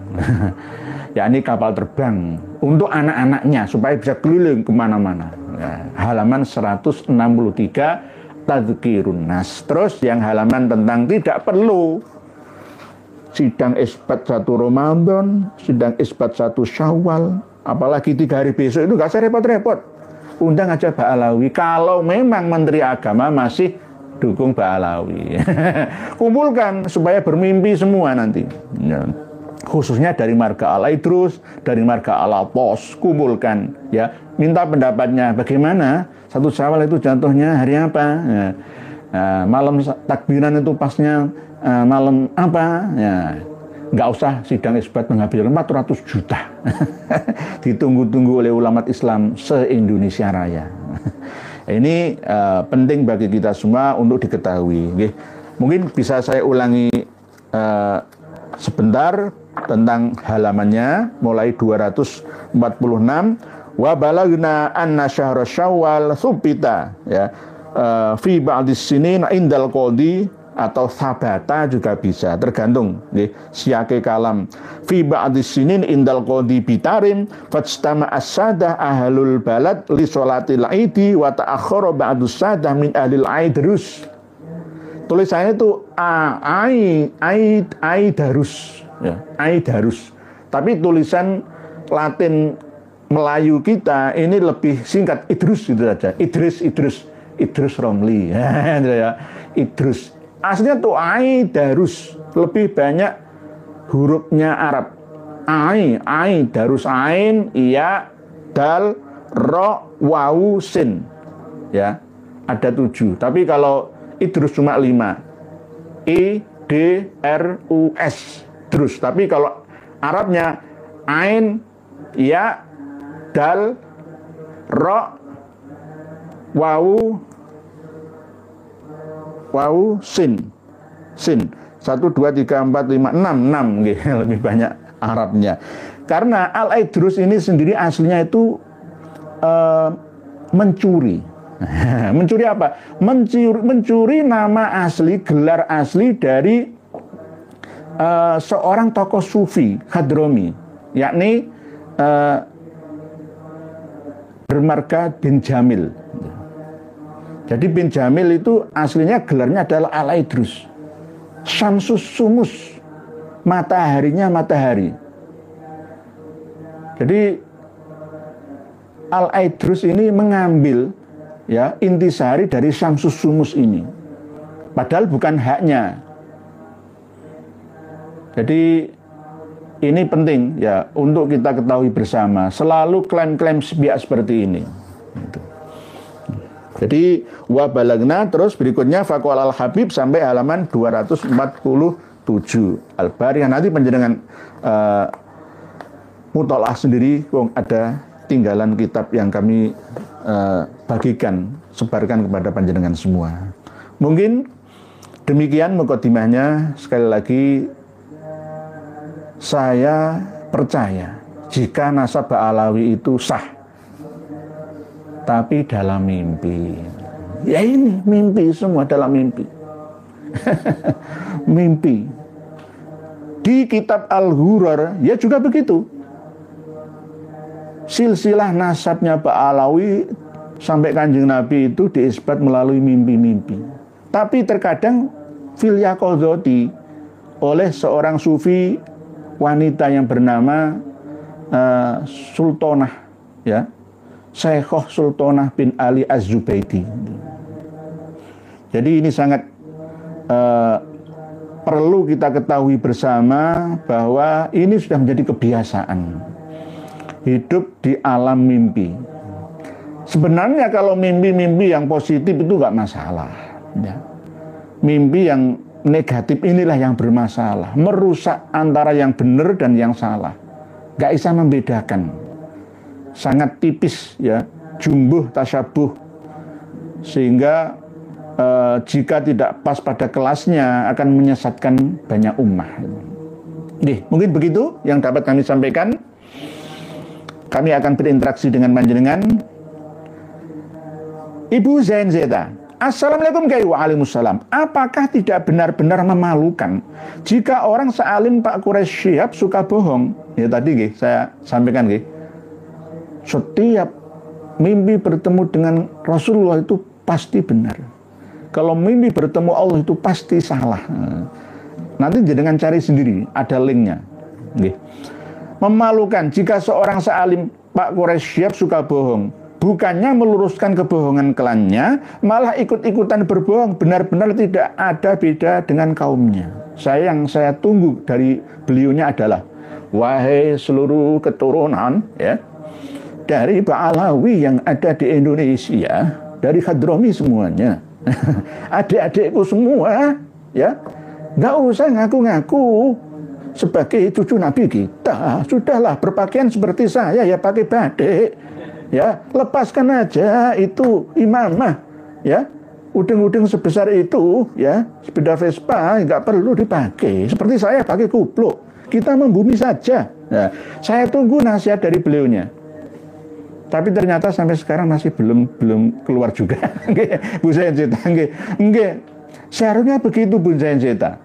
yakni kapal terbang untuk anak-anaknya supaya bisa keliling kemana-mana. Ya, halaman 163 Tadhkirun Nas. Terus yang halaman tentang tidak perlu sidang isbat 1 Ramadan, sidang isbat 1 Syawal, apalagi 3 hari besok itu gak usah repot-repot. Undang aja Pak Alawi. Kalau memang Menteri Agama masih dukung Pak Alawi. Kumpulkan supaya bermimpi semua nanti. Ya. Khususnya dari marga Al-Idrus, dari marga Al-Pos, kumpulkan, ya, minta pendapatnya bagaimana 1 Syawal itu jatuhnya hari apa, ya. Malam takbiran itu pasnya malam apa, ya. Nggak usah sidang isbat menghabiskan 400 juta. Ditunggu-tunggu oleh ulama Islam se-Indonesia Raya. Ini penting bagi kita semua untuk diketahui. Mungkin bisa saya ulangi sebentar tentang halamannya, mulai 246. Wa balagna anna syahra Syawal tsubita, ya, fi ba'dis sinin indal qadi, atau sabata juga bisa, tergantung nggih siyake kalam. Fi ba'dis sinin indal qadi bitarim fajtama as-sadah ahlul balad li sholatil aidi wa ta'akhkhara ba'dus sadah min ahlil aidrus. Tulisannya itu aidarus, ya, aidarus. Tapi tulisan Latin Melayu kita ini lebih singkat, Idrus gitu saja. Idrus Romli. Ya, Idrus. Aslinya tuh aidarus, lebih banyak hurufnya Arab. Aidarus, ain, iya, dal, ro, wawu, sin. Ya, ada 7. Tapi kalau Idrus cuma 5. I-D-R-U-S. Terus. Tapi kalau Arabnya ain, ya, dal, ro, wawu, sin. 1, 2, 3, 4, 5, 6 gitu. Lebih banyak Arabnya. Karena Al-Idrus ini sendiri aslinya itu mencuri. Mencuri apa? Mencuri nama asli, gelar asli dari seorang tokoh sufi Hadrami, yakni bermarga bin Jamil. Jadi bin Jamil itu aslinya gelarnya adalah Al-Idrus, Syamsus Sumus, mataharinya matahari. Jadi Al-Idrus ini mengambil, ya, intisari dari Syamsus Sumus ini, padahal bukan haknya. Jadi ini penting, ya, untuk kita ketahui bersama. Selalu klaim-klaim sepihak seperti ini. Jadi wa balagna, terus berikutnya faqal al-Habib sampai halaman 247 Al-Bariyah. Nanti panjenengan mutolaah sendiri, ada tinggalan kitab yang kami bagikan, sebarkan kepada panjenengan semua. Mungkin demikian mukadimahnya. Sekali lagi, saya percaya jika nasab Alawi itu sah, tapi dalam mimpi. Ya ini mimpi, semua dalam mimpi. Mimpi. Di kitab Al-Ghurar ya juga begitu. Silsilah nasabnya Pak Alawi sampai Kanjeng Nabi itu diisbat melalui mimpi-mimpi. Tapi terkadang fil yaqadhati oleh seorang sufi wanita yang bernama Sultanah, ya, Syekhah Sultanah bin Ali Az-Zubaidi. Jadi ini sangat perlu kita ketahui bersama bahwa ini sudah menjadi kebiasaan hidup di alam mimpi. Sebenarnya kalau mimpi-mimpi yang positif itu nggak masalah, ya. Mimpi yang negatif inilah yang bermasalah, merusak antara yang benar dan yang salah. Nggak bisa membedakan, sangat tipis, ya, jumbuh tasyabuh, sehingga jika tidak pas pada kelasnya akan menyesatkan banyak ummah. Mungkin begitu yang dapat kami sampaikan. Kami akan berinteraksi dengan panjenengan. Ibu Zain Zeta, Assalamualaikum Kiai. Waalaikumsalam. Apakah tidak benar-benar memalukan jika orang sealim Pak Quraisy Syihab suka bohong? Ya tadi saya sampaikan, setiap mimpi bertemu dengan Rasulullah itu pasti benar. Kalau mimpi bertemu Allah itu pasti salah. Nanti jangan cari sendiri, ada linknya. Memalukan jika seorang sealim Pak Quraisy Syihab suka bohong. Bukannya meluruskan kebohongan klannya, malah ikut-ikutan berbohong. Benar-benar tidak ada beda dengan kaumnya. Yang saya tunggu dari beliaunya adalah, wahai seluruh keturunan, ya, dari Ba'alawi yang ada di Indonesia, dari Hadrami semuanya, adik-adikku semua, ya, nggak usah ngaku-ngaku sebagai cucu Nabi kita. Sudahlah, berpakaian seperti saya, ya pakai batik, ya, lepaskan aja itu imamah, ya, udeng-udeng sebesar itu, ya, sepeda Vespa nggak perlu dipakai. Seperti saya pakai kupluk, kita membumi saja. Nah, saya tunggu nasihat dari beliaunya. Tapi ternyata sampai sekarang masih belum keluar juga. Bu Zain Zeta, seharusnya begitu Bu Zain Zeta.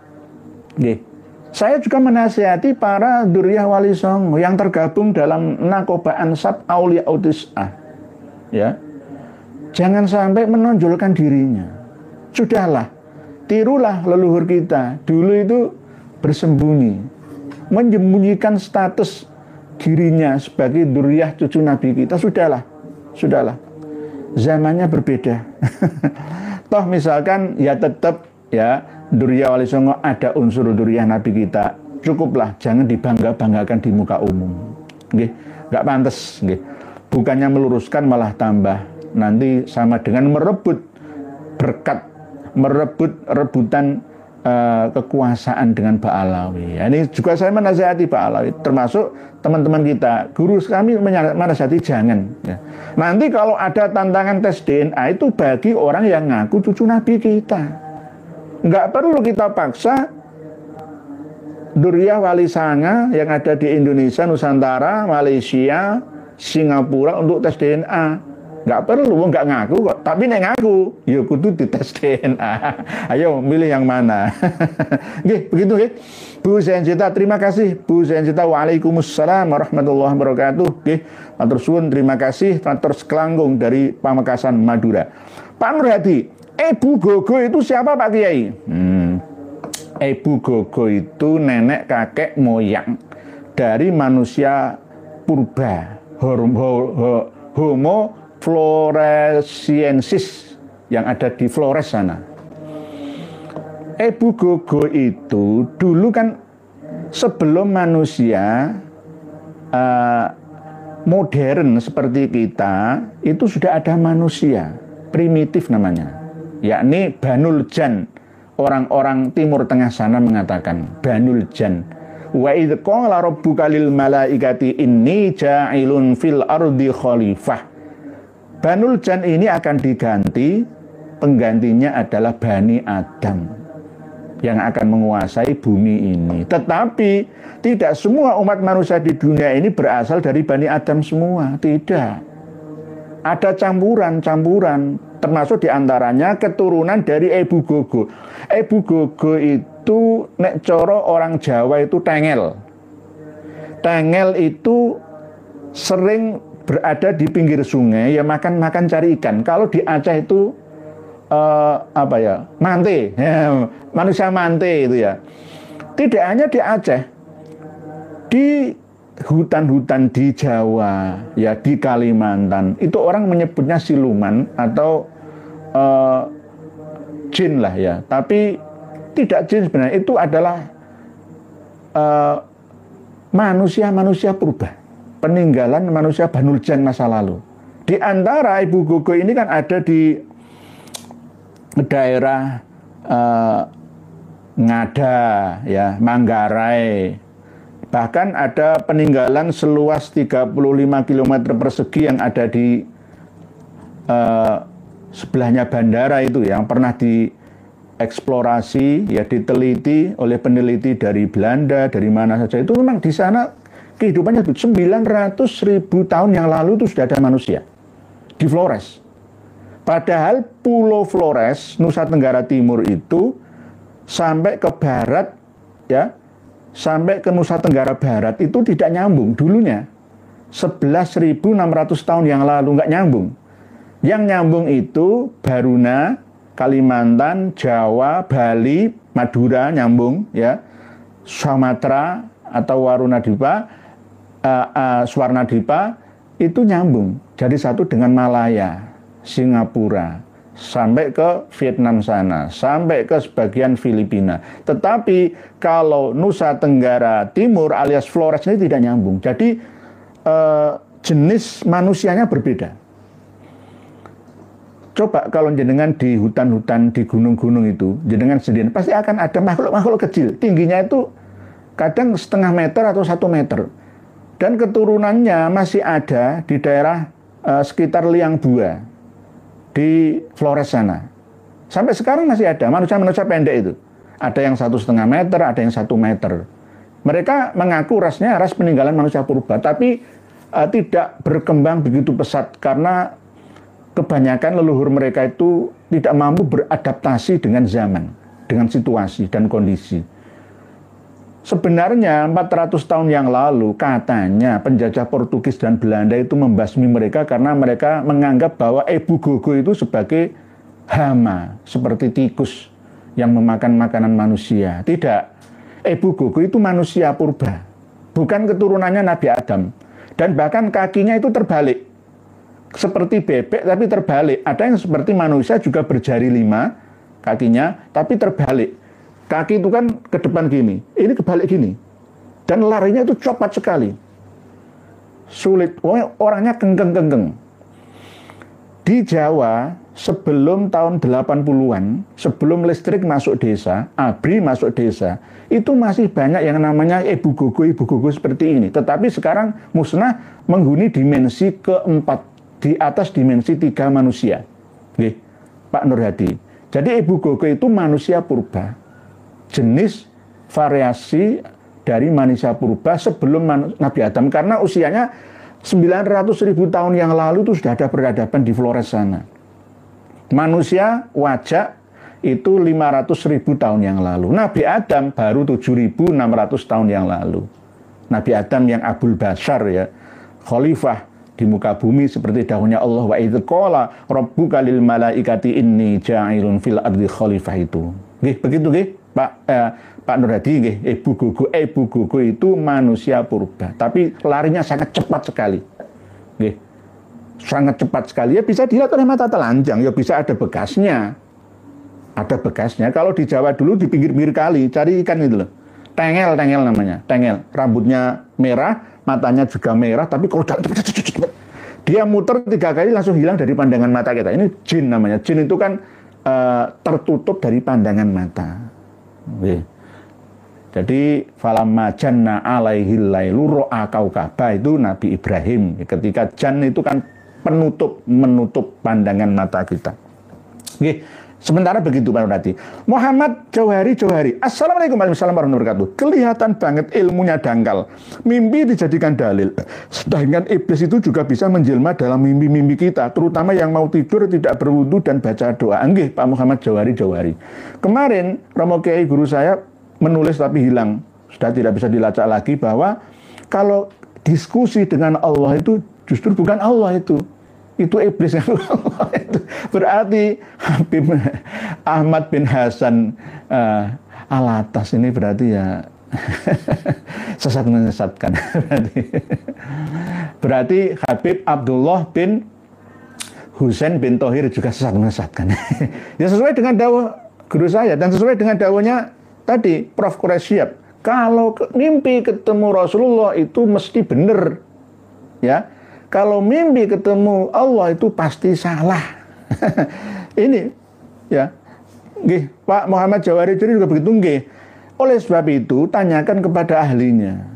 Saya juga menasihati para Duriyah Wali Songo yang tergabung dalam Nakoba Ansab Aulia Utis'ah, ya, jangan sampai menonjolkan dirinya. Sudahlah, tirulah leluhur kita. Dulu itu bersembunyi, menyembunyikan status dirinya sebagai Duriyah cucu Nabi kita. Sudahlah. Zamannya berbeda. Toh misalkan ya tetap, ya, Duriyah Wali Songo ada unsur Duriyah Nabi kita. Cukuplah, jangan dibangga-banggakan di muka umum. Nggak pantas. Bukannya meluruskan malah tambah. Nanti sama dengan merebut berkat, rebutan kekuasaan dengan Pak Alawi. Ini juga saya menasihati Pak Alawi, termasuk teman-teman kita, guru kami menasihati jangan. Ya. Nanti kalau ada tantangan tes DNA itu bagi orang yang ngaku cucu Nabi kita. Nggak perlu kita paksa Duriyah Wali Sanga yang ada di Indonesia, Nusantara, Malaysia, Singapura untuk tes DNA. Nggak perlu, nggak ngaku kok. Tapi nek ngaku, ya kudu dites DNA. Ayo milih yang mana. Begitu. Bu Zain Zeta, terima kasih. Bu Zain Zeta, waalaikumsalam warahmatullahi wabarakatuh. Matur suwun, terima kasih. Matur sekelanggung dari Pamekasan, Madura. Pak Nur Hadi, Ibu Gogo itu siapa Pak Kiai? Ibu Gogo itu nenek kakek moyang dari manusia purba, Homo floresiensis yang ada di Flores sana. Ibu Gogo itu dulu kan sebelum manusia modern seperti kita, itu sudah ada manusia primitif namanya, yakni Banul Jan. Orang-orang Timur Tengah sana mengatakan Banul Jan. Wa idz qala rabbuka lil malaikati inni ja'ilun fil ardi khalifah. Banul Jan ini akan diganti, penggantinya adalah Bani Adam yang akan menguasai bumi ini. Tetapi tidak semua umat manusia di dunia ini berasal dari Bani Adam semua, tidak. Ada campuran termasuk diantaranya keturunan dari Ebu Gogo. Ebu Gogo itu nek coro orang Jawa itu tengel. Tengel itu sering berada di pinggir sungai, ya makan cari ikan. Kalau di Aceh itu mante, ya, manusia mante itu ya. Tidak hanya di Aceh, di hutan-hutan di Jawa, ya di Kalimantan, itu orang menyebutnya siluman atau jin lah ya. Tapi tidak jin sebenarnya, itu adalah manusia-manusia purba, peninggalan manusia Banul Jan masa lalu. Di antara Ebu Gogo ini kan ada di daerah Ngada, ya Manggarai. Bahkan ada peninggalan seluas 35 km persegi yang ada di sebelahnya bandara itu, yang pernah dieksplorasi, ya diteliti oleh peneliti dari Belanda, dari mana saja. Itu memang di sana kehidupannya 900.000 tahun yang lalu itu sudah ada manusia di Flores. Padahal Pulau Flores, Nusa Tenggara Timur itu sampai ke barat, ya, sampai ke Nusa Tenggara Barat itu tidak nyambung dulunya. 11.600 tahun yang lalu nggak nyambung. Yang nyambung itu Baruna, Kalimantan, Jawa, Bali, Madura nyambung, ya, Sumatera atau Warunadipa, Swarnadipa itu nyambung jadi satu dengan Malaya, Singapura, sampai ke Vietnam sana, sampai ke sebagian Filipina. Tetapi kalau Nusa Tenggara Timur alias Flores ini tidak nyambung. Jadi jenis manusianya berbeda. Coba kalau jenengan di hutan-hutan, di gunung-gunung itu, jenengan sendiri pasti akan ada makhluk-makhluk kecil. Tingginya itu kadang setengah meter atau 1 meter. Dan keturunannya masih ada di daerah sekitar Liang Bua, di Flores sana. Sampai sekarang masih ada manusia-manusia pendek itu. Ada yang 1,5 meter, ada yang 1 meter. Mereka mengaku rasnya ras peninggalan manusia purba, tapi tidak berkembang begitu pesat karena kebanyakan leluhur mereka itu tidak mampu beradaptasi dengan zaman, dengan situasi dan kondisi. Sebenarnya 400 tahun yang lalu katanya penjajah Portugis dan Belanda itu membasmi mereka karena mereka menganggap bahwa Ebu Gogo itu sebagai hama, seperti tikus yang memakan makanan manusia. Tidak, Ebu Gogo itu manusia purba, bukan keturunannya Nabi Adam. Dan bahkan kakinya itu terbalik, seperti bebek tapi terbalik. Ada yang seperti manusia juga berjari 5 kakinya tapi terbalik. Kaki itu kan ke depan gini, ini kebalik gini. Dan larinya itu cepat sekali. Sulit, orangnya kengkeng-kengkeng. Di Jawa, sebelum tahun 80-an, sebelum listrik masuk desa, ABRI masuk desa, itu masih banyak yang namanya Ebu Gogo seperti ini. Tetapi sekarang musnah menghuni dimensi keempat, di atas dimensi 3 manusia. Oke, Pak Nur Hadi. Jadi Ebu Gogo itu manusia purba, jenis variasi dari manusia purba sebelum Nabi Adam, karena usianya 900.000 tahun yang lalu itu sudah ada peradaban di Flores sana. Manusia wajak itu 500.000 tahun yang lalu. Nabi Adam baru 7.600 tahun yang lalu. Nabi Adam yang Abul Bashar, ya, khalifah di muka bumi seperti dahulunya Allah, wa idz qala rabbuka lil malaikati inni ja'ilun fil ardi khalifah itu. Nggih, begitu nggih, Pak Nur Hadi nggih. Ebu Gogo itu manusia purba, tapi larinya sangat cepat sekali. Nggih. Sangat cepat sekali. Ya bisa dilihat oleh mata telanjang, ya bisa ada bekasnya. Ada bekasnya. Kalau di Jawa dulu di pinggir-pinggir kali cari ikan itu loh. Tengel namanya. Tengel, rambutnya merah, matanya juga merah, tapi kalau dia muter 3 kali langsung hilang dari pandangan mata kita. Ini jin namanya. Jin itu kan tertutup dari pandangan mata. Jadi falamma janna alaihil lailu ra'a kaukaba, itu Nabi Ibrahim. Ketika jan itu kan menutup pandangan mata kita. Sementara begitu Pak Nurati. Muhammad Jauhari. Assalamualaikum warahmatullahi wabarakatuh. Kelihatan banget ilmunya dangkal. Mimpi dijadikan dalil. Sedangkan iblis itu juga bisa menjelma dalam mimpi-mimpi kita. Terutama yang mau tidur tidak berwudu dan baca doa. Nggih Pak Muhammad Jauhari. Kemarin Romo Kiai guru saya menulis tapi hilang. Sudah tidak bisa dilacak lagi bahwa kalau diskusi dengan Allah itu justru bukan Allah itu iblis yang Allah itu. Berarti Habib Ahmad bin Hasan Alatas ini berarti ya sesat menyesatkan. Berarti Habib Abdullah bin Husain bin Thohir juga sesat menyesatkan. Ya sesuai dengan dawuh guru saya dan sesuai dengan dawuhnya tadi Prof. Quraisyab. Kalau mimpi ketemu Rasulullah itu mesti benar. Ya. Kalau mimpi ketemu Allah itu pasti salah. Ini ya. Nggih, Pak Muhammad Jauhari juga begitu nggih. Oleh sebab itu tanyakan kepada ahlinya.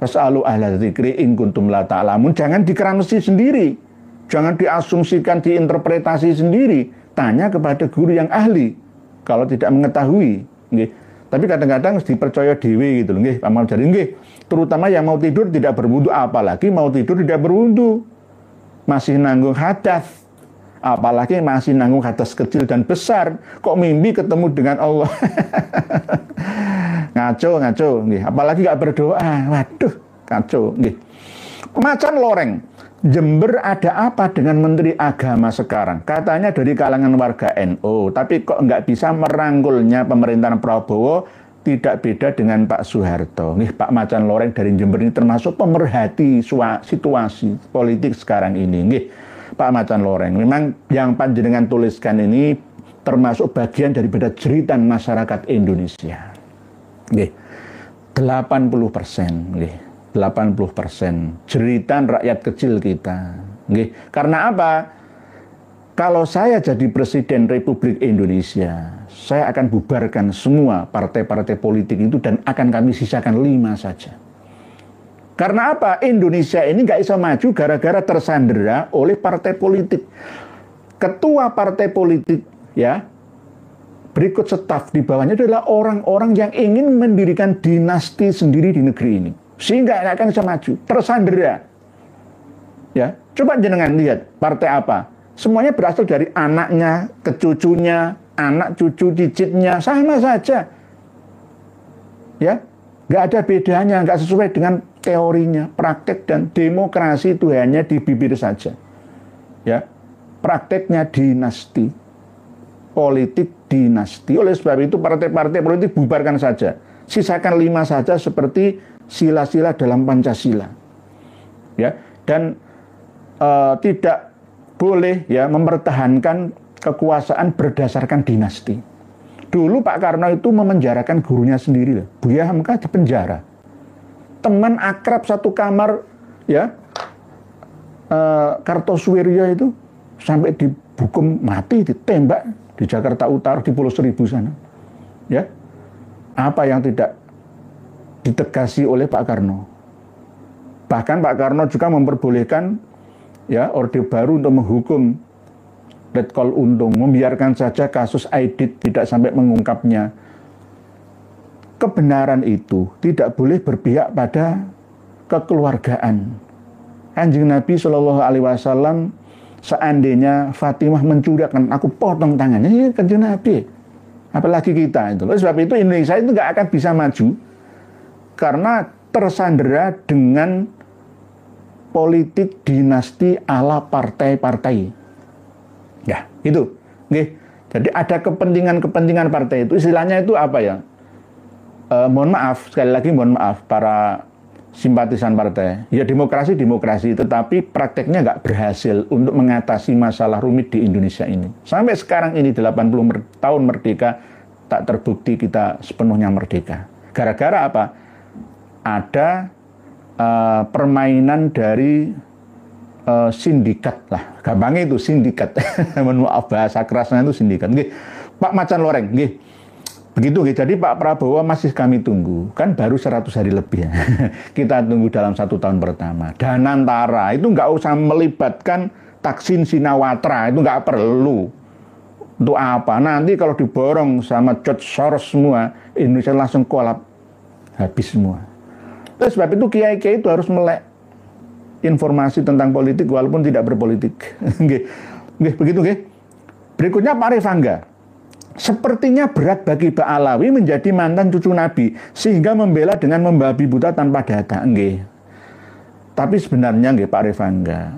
Fasalu ahla dzikri in kuntum la ta'lamun. Jangan dikeramsi sendiri. Jangan diasumsikan, diinterpretasi sendiri. Tanya kepada guru yang ahli kalau tidak mengetahui, nggih. Tapi kadang-kadang dipercaya dewe gitu loh, nggih, Pak Muhammad Jauhari nggih. Terutama yang mau tidur tidak berwudu, apalagi mau tidur tidak berwudu. Masih nanggung hadas. Apalagi masih nanggung hadas kecil dan besar. Kok mimpi ketemu dengan Allah? Ngaco nggih. Apalagi gak berdoa. Waduh, kacau nggih. Macan loreng. Jember ada apa dengan Menteri Agama sekarang? Katanya dari kalangan warga NU, tapi kok nggak bisa merangkulnya pemerintahan Prabowo, tidak beda dengan Pak Soeharto. Nih Pak Macan Loreng dari Jember ini termasuk pemerhati situasi politik sekarang ini. Nih Pak Macan Loreng, memang yang panjenengan tuliskan ini termasuk bagian daripada jeritan masyarakat Indonesia. Nih 80%. Nih 80% jeritan rakyat kecil kita. Nggih. Karena apa? Kalau saya jadi Presiden Republik Indonesia, saya akan bubarkan semua partai-partai politik itu dan akan kami sisakan 5 saja. Karena apa? Indonesia ini nggak bisa maju gara-gara tersandera oleh partai politik. Ketua partai politik ya, berikut staf di bawahnya adalah orang-orang yang ingin mendirikan dinasti sendiri di negeri ini. Sehingga nggak akan bisa maju, tersandera. Ya, coba jenengan lihat partai apa? Semuanya berasal dari anaknya, kecucunya, anak cucu cicitnya, sama saja. Ya, nggak ada bedanya, nggak sesuai dengan teorinya. Praktek dan demokrasi itu hanya di bibir saja. Ya, prakteknya dinasti, politik dinasti. Oleh sebab itu partai-partai politik bubarkan saja. Sisakan 5 saja seperti sila-sila dalam Pancasila, ya, dan tidak boleh ya mempertahankan kekuasaan berdasarkan dinasti. Dulu Pak Karno itu memenjarakan gurunya sendiri, Buya Hamka di penjara. Teman akrab satu kamar, ya, Kartosuwiryo itu sampai dihukum mati, ditembak di Jakarta Utara di Pulau Seribu sana, ya. Apa yang tidak ditegasi oleh Pak Karno. Bahkan Pak Karno juga memperbolehkan ya Orde Baru untuk menghukum Letkol Untung, membiarkan saja kasus Aidit tidak sampai mengungkapnya. Kebenaran itu tidak boleh berpihak pada kekeluargaan. Kanjeng Nabi Shallallahu Alaihi Wasallam seandainya Fatimah mencuri akan aku potong tangannya, ya Kanjeng Nabi. Apalagi kita itu. Oleh sebab itu Indonesia itu nggak akan bisa maju karena tersandera dengan politik dinasti ala partai-partai. Ya, itu. Nggih. Jadi ada kepentingan-kepentingan partai itu. Istilahnya itu apa ya? Mohon maaf, sekali lagi mohon maaf para simpatisan partai. Ya demokrasi, tetapi prakteknya nggak berhasil untuk mengatasi masalah rumit di Indonesia ini. Sampai sekarang ini 80 tahun merdeka tak terbukti kita sepenuhnya merdeka. Gara-gara apa? Ada permainan dari sindikat lah, gampangnya itu sindikat. Mohon maaf bahasa kerasnya itu sindikat. Nggih, Pak Macan Loreng, nggih. Begitu, nggih. Jadi Pak Prabowo masih kami tunggu, kan baru 100 hari lebih ya. Kita tunggu dalam 1 tahun pertama. Danantara itu nggak usah melibatkan Thaksin Shinawatra, itu nggak perlu. Untuk apa? Nanti kalau diborong sama George Soros semua, Indonesia langsung kolap, habis semua. Terus sebab itu kiai-kiai itu harus melek informasi tentang politik walaupun tidak berpolitik. Begitu nggih. Berikutnya Pak Rifangga. Sepertinya berat bagi Pak Alawi menjadi mantan cucu Nabi sehingga membela dengan membabi buta tanpa data. Nggih. Tapi sebenarnya nggih Pak Rifangga,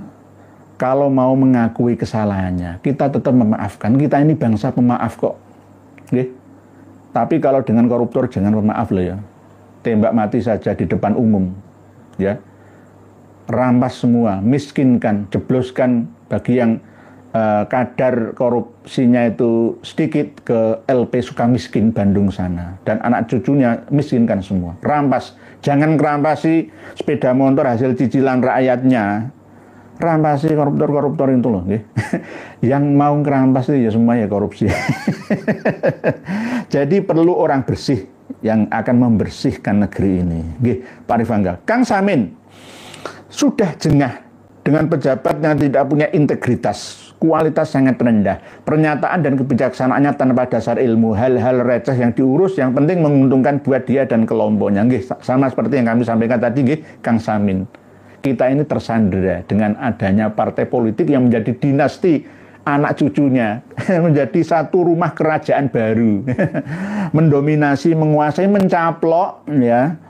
kalau mau mengakui kesalahannya, kita tetap memaafkan. Kita ini bangsa pemaaf kok. Nggih. Tapi kalau dengan koruptor jangan pemaaf loh ya. Tembak mati saja di depan umum. Ya. Rampas semua, miskinkan, jebloskan bagi yang kadar korupsinya itu sedikit ke LP Sukamiskin Bandung sana, dan anak cucunya miskinkan semua, rampas. Jangan kerampasi sepeda motor hasil cicilan rakyatnya, rampasi koruptor-koruptor itu loh. Yang mau kerampas itu ya semua ya korupsi. Jadi perlu orang bersih yang akan membersihkan negeri ini. Pak Rifangga, Kang Samin sudah jengah dengan pejabat yang tidak punya integritas, kualitas sangat rendah, pernyataan dan kebijaksanaannya tanpa dasar ilmu, hal-hal receh yang diurus, yang penting menguntungkan buat dia dan kelompoknya. Sama seperti yang kami sampaikan tadi, Kang Samin. Kita ini tersandera dengan adanya partai politik yang menjadi dinasti anak cucunya, menjadi satu rumah kerajaan baru, mendominasi, menguasai, mencaplok, ya.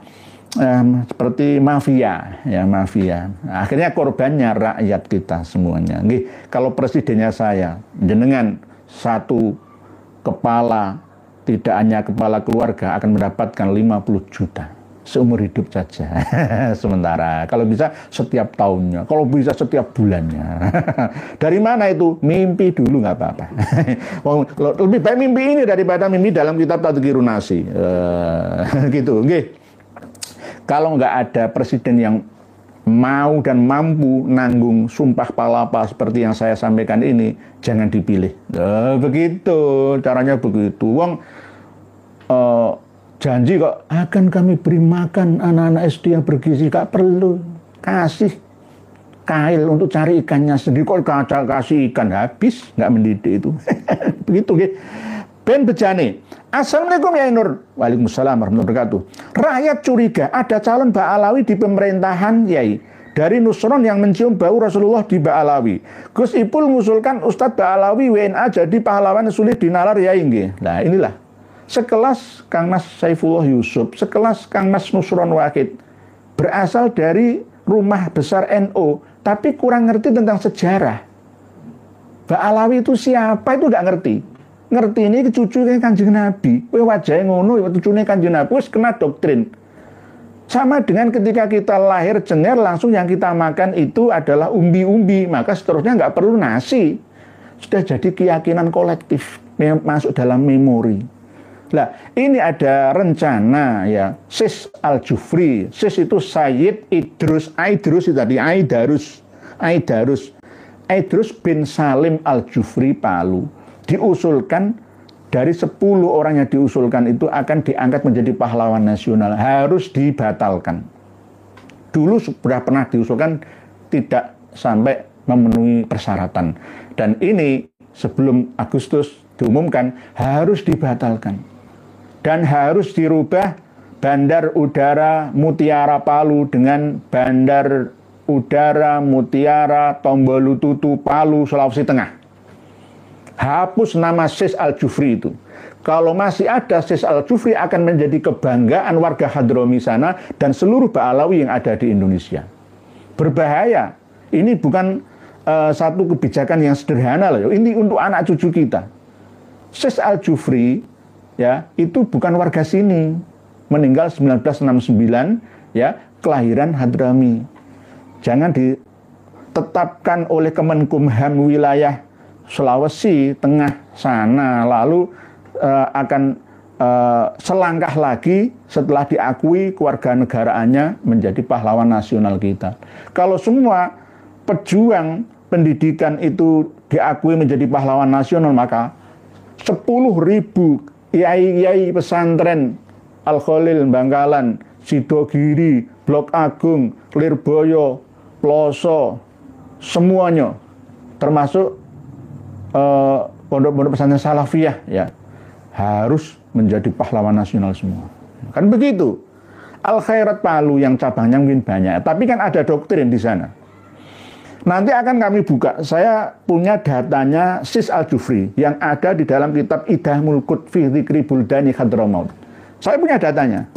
Seperti mafia, ya mafia. Akhirnya korbannya rakyat kita semuanya. Kalau presidennya saya, jenengan satu kepala, tidak hanya kepala keluarga, akan mendapatkan 50 juta seumur hidup saja. Sementara kalau bisa setiap tahunnya, kalau bisa setiap bulannya. Dari mana itu? Mimpi dulu nggak apa-apa. Lebih baik mimpi ini daripada mimpi dalam kitab Tadhkirun Nasi. Gitu, Kalau nggak ada presiden yang mau dan mampu nanggung sumpah palapa seperti yang saya sampaikan ini, jangan dipilih. Begitu, caranya begitu. Wong janji kok akan kami beri makan anak-anak SD yang bergizi, gak perlu. Kasih kail untuk cari ikannya sendiri, kok kasih ikan habis, nggak mendidik itu. Begitu, Ben Bejane. Assalamualaikum ya Nur. Waalaikumsalam warahmatullahi wabarakatuh. Rakyat curiga ada calon Ba'alawi di pemerintahan Yai dari Nusron yang mencium bau Rasulullah di Ba'alawi. Gus Ipul mengusulkan Ustadz Ba'alawi WNA jadi pahlawan sulit dinalar Yai. Nah inilah sekelas Kang Mas Saifullah Yusuf, sekelas Kang Mas Nusron Wahid, berasal dari rumah besar NU, tapi kurang ngerti tentang sejarah. Ba'alawi itu siapa itu nggak ngerti. Ngerti ini cucunya Kanjeng Nabi. Wajahnya ngono, cucunya Kanjeng Nabi, wis kena doktrin. Sama dengan ketika kita lahir cenger, langsung yang kita makan itu adalah umbi-umbi, maka seterusnya nggak perlu nasi. Sudah jadi keyakinan kolektif, masuk dalam memori. Nah, ini ada rencana ya, Sis Al-Jufri. Sis itu Sayyid Idrus itu tadi, Idrus bin Salim Al-Jufri Palu. Diusulkan dari 10 orang yang diusulkan itu akan diangkat menjadi pahlawan nasional, harus dibatalkan. Dulu sudah pernah diusulkan, tidak sampai memenuhi persyaratan, dan ini sebelum Agustus diumumkan harus dibatalkan dan harus dirubah Bandar Udara Mutiara Palu dengan Bandar Udara Mutiara Tombolututu Palu Sulawesi Tengah. Hapus nama Sis Al-Jufri itu. Kalau masih ada Sis Al-Jufri akan menjadi kebanggaan warga Hadromi sana dan seluruh Ba'alawi yang ada di Indonesia. Berbahaya. Ini bukan satu kebijakan yang sederhana loh. Ini untuk anak cucu kita. Sis Al-Jufri ya, itu bukan warga sini. Meninggal 1969 ya, kelahiran Hadrami. Jangan ditetapkan oleh Kemenkumham wilayah Sulawesi Tengah sana, lalu akan selangkah lagi setelah diakui kewarganegaraannya menjadi pahlawan nasional kita. Kalau semua pejuang pendidikan itu diakui menjadi pahlawan nasional, maka 10.000 yai-yai pesantren Al-Khalil Bangkalan, Sidogiri, Blok Agung, Lirboyo, Ploso, semuanya termasuk pondok-pondok pesantren salafiyah ya harus menjadi pahlawan nasional semua. Kan begitu. Al Khairat Palu yang cabangnya mungkin banyak, tapi kan ada doktrin di sana. Nanti akan kami buka. Saya punya datanya Sis Al-Jufri yang ada di dalam kitab Idahmul Qut fi Dzikri Buldani Hadramaut. Saya punya datanya.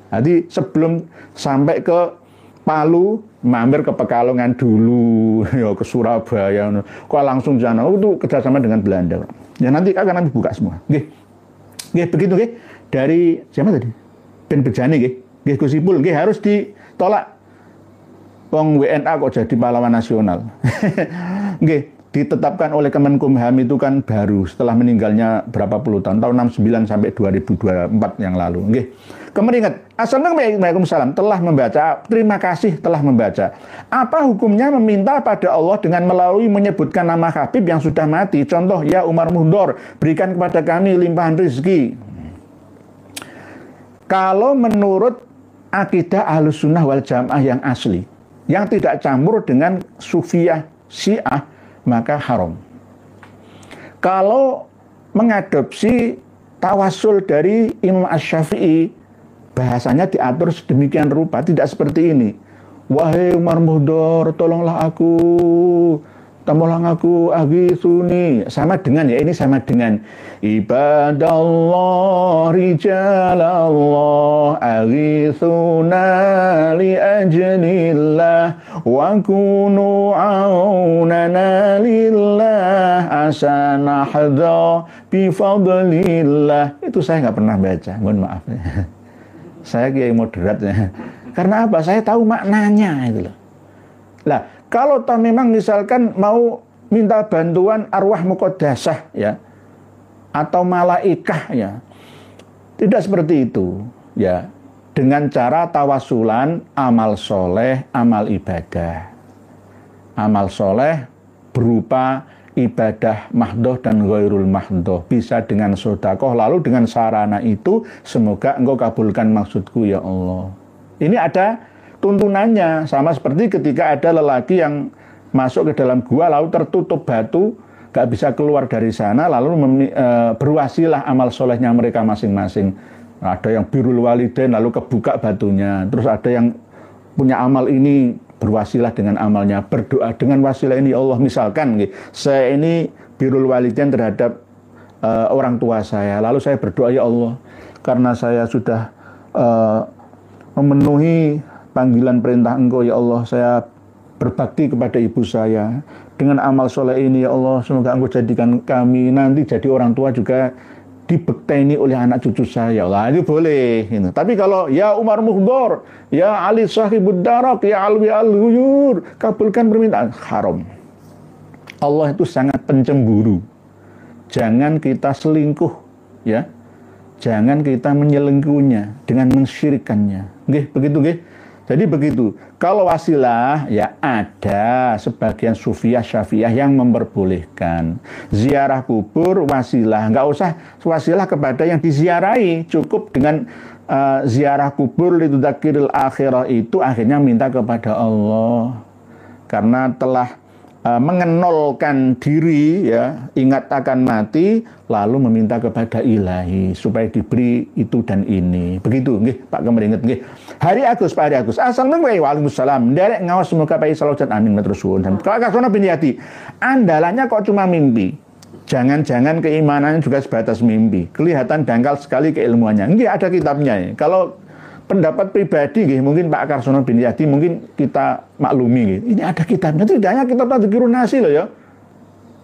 Jadi sebelum sampai ke Palu, mampir ke Pekalongan dulu, ya ke Surabaya, kok langsung sana. Itu kerjasama dengan Belanda. Ya nanti akan kami buka semua. Nggih, begitu nggih. Dari siapa tadi? Ben Bejani nggih Gus Ipul nggih harus ditolak. Wong WNA kok jadi pahlawan nasional. Nggih, ditetapkan oleh Kemenkumham itu kan baru setelah meninggalnya berapa puluh tahun 69 sampai 2024 yang lalu. Nggih. Kemeringat. Assalamualaikum telah membaca. Terima kasih telah membaca. Apa hukumnya meminta pada Allah dengan melalui menyebutkan nama Habib yang sudah mati? Contoh, ya Umar Muhdor, berikan kepada kami limpahan rezeki. Kalau menurut akidah Ahlus Sunnah wal Jamaah yang asli, yang tidak campur dengan Sufiyah Syiah, maka haram. Kalau mengadopsi tawasul dari Imam Asy-Syafi'i, bahasanya diatur sedemikian rupa, tidak seperti ini. Wahai Umar Muhdor, tolonglah aku aghithuni. Sama dengan ya, ini sama dengan ibadallah rijalallah aghithuna li ajlillah wa kunu aunana lillah asanahdha bi fadlillah. Itu saya nggak pernah baca, mohon maaf. Saya kiai moderat ya. Karena apa? Saya tahu maknanya itu loh. Lah, kalau toh memang misalkan mau minta bantuan arwah muqaddasah ya atau malaikah ya, tidak seperti itu ya, dengan cara tawasulan amal soleh, amal ibadah. Amal soleh berupa ibadah mahdoh dan ghairul mahdoh, bisa dengan sedekah, lalu dengan sarana itu semoga engkau kabulkan maksudku ya Allah. Ini ada tuntunannya, sama seperti ketika ada lelaki yang masuk ke dalam gua lalu tertutup batu, gak bisa keluar dari sana, lalu berwasilah amal solehnya mereka masing-masing. Ada yang birrul walidain lalu kebuka batunya, terus ada yang punya amal ini berwasilah dengan amalnya, berdoa dengan wasilah ini, ya Allah misalkan saya ini birrul walidain terhadap orang tua saya, lalu saya berdoa, ya Allah karena saya sudah memenuhi panggilan perintah Engkau ya Allah, saya berbakti kepada ibu saya dengan amal soleh ini ya Allah, semoga Engkau jadikan kami nanti jadi orang tua juga dibekteni oleh anak cucu saya. Lah itu boleh gitu. Tapi kalau ya Umar Muhdor, ya Ali Sahibud Darak, ya Alwi Al-Huyur, kabulkan permintaan, haram. Allah itu sangat pencemburu. Jangan kita selingkuh ya. Jangan kita menyelingkuhnya dengan mensyirikannya. Nggih, begitu nggih. Jadi begitu. Kalau wasilah ya ada sebagian Sufiyah Syafi'iyah yang memperbolehkan ziarah kubur wasilah. Enggak usah wasilah kepada yang diziarahi, cukup dengan ziarah kubur lidzakiril akhirah itu akhirnya minta kepada Allah. Karena telah mengenolkan diri ya, ingat akan mati, lalu meminta kepada ilahi supaya diberi itu dan ini. Begitu nggih Pak Kemeringet nggih. Pak Hari Agus. Assalamualaikum waalaikumsalam. Nderek ngaos semoga Pak Salawat amin matur suwun. Kalau Kasona bin Yati, andalannya kok cuma mimpi. Jangan-jangan keimanannya juga sebatas mimpi. Kelihatan dangkal sekali keilmuannya. Nggih ada kitabnya ya. Kalau pendapat pribadi mungkin Pak Karsono bin Yadi mungkin kita maklumi ini ada kitabnya, tidak hanya kitab Tadzkirun Nasi loh ya,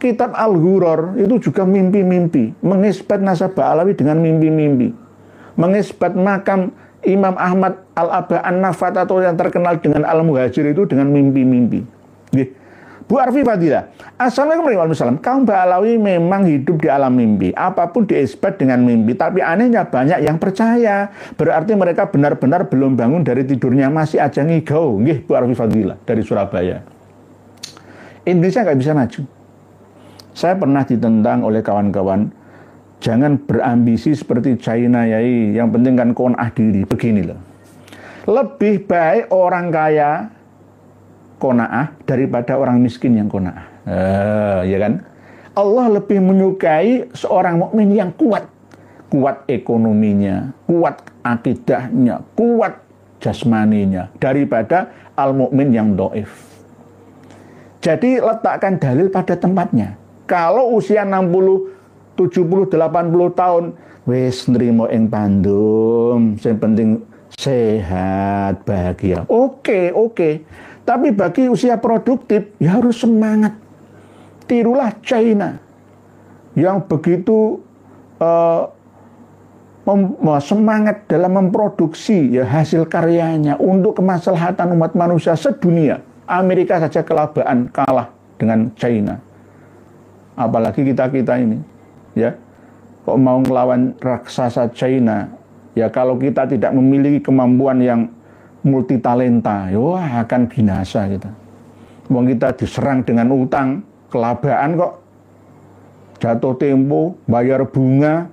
kitab Al-Ghuror itu juga mimpi-mimpi, mengisbat nasabah Alawi dengan mimpi-mimpi, mengisbat makam Imam Ahmad Al-Aba An-Nafat atau yang terkenal dengan Al-Muhajir itu dengan mimpi-mimpi. Bu Arfi Fadilah, assalamualaikum warahmatullahi wabarakatuh. Kaum Ba'alawi memang hidup di alam mimpi, apapun diisbat dengan mimpi, tapi anehnya banyak yang percaya, berarti mereka benar-benar belum bangun dari tidurnya, masih aja ngigau. Nggih, Bu Arfi Fadilah dari Surabaya. Indonesia nggak bisa maju. Saya pernah ditentang oleh kawan-kawan, jangan berambisi seperti China yai, yang penting kan qanaah diri. Begini loh, lebih baik orang kaya qanaah daripada orang miskin yang qanaah. Ya kan? Allah lebih menyukai seorang mukmin yang kuat. Kuat ekonominya, kuat akidahnya, kuat jasmaninya daripada al-mukmin yang dhaif. Jadi letakkan dalil pada tempatnya. Kalau usia 60, 70, 80 tahun, wis nrimo ing pandum, sing penting sehat, bahagia. Oke. Tapi bagi usia produktif, ya harus semangat. Tirulah China yang begitu semangat dalam memproduksi ya hasil karyanya untuk kemaslahatan umat manusia sedunia. Amerika saja kelabaan kalah dengan China. Apalagi kita ini, ya. Kok mau melawan raksasa China? Ya kalau kita tidak memiliki kemampuan yang multitalenta, wah akan binasa kita. Wong kita diserang dengan utang, kelabaan kok. Jatuh tempo, bayar bunga,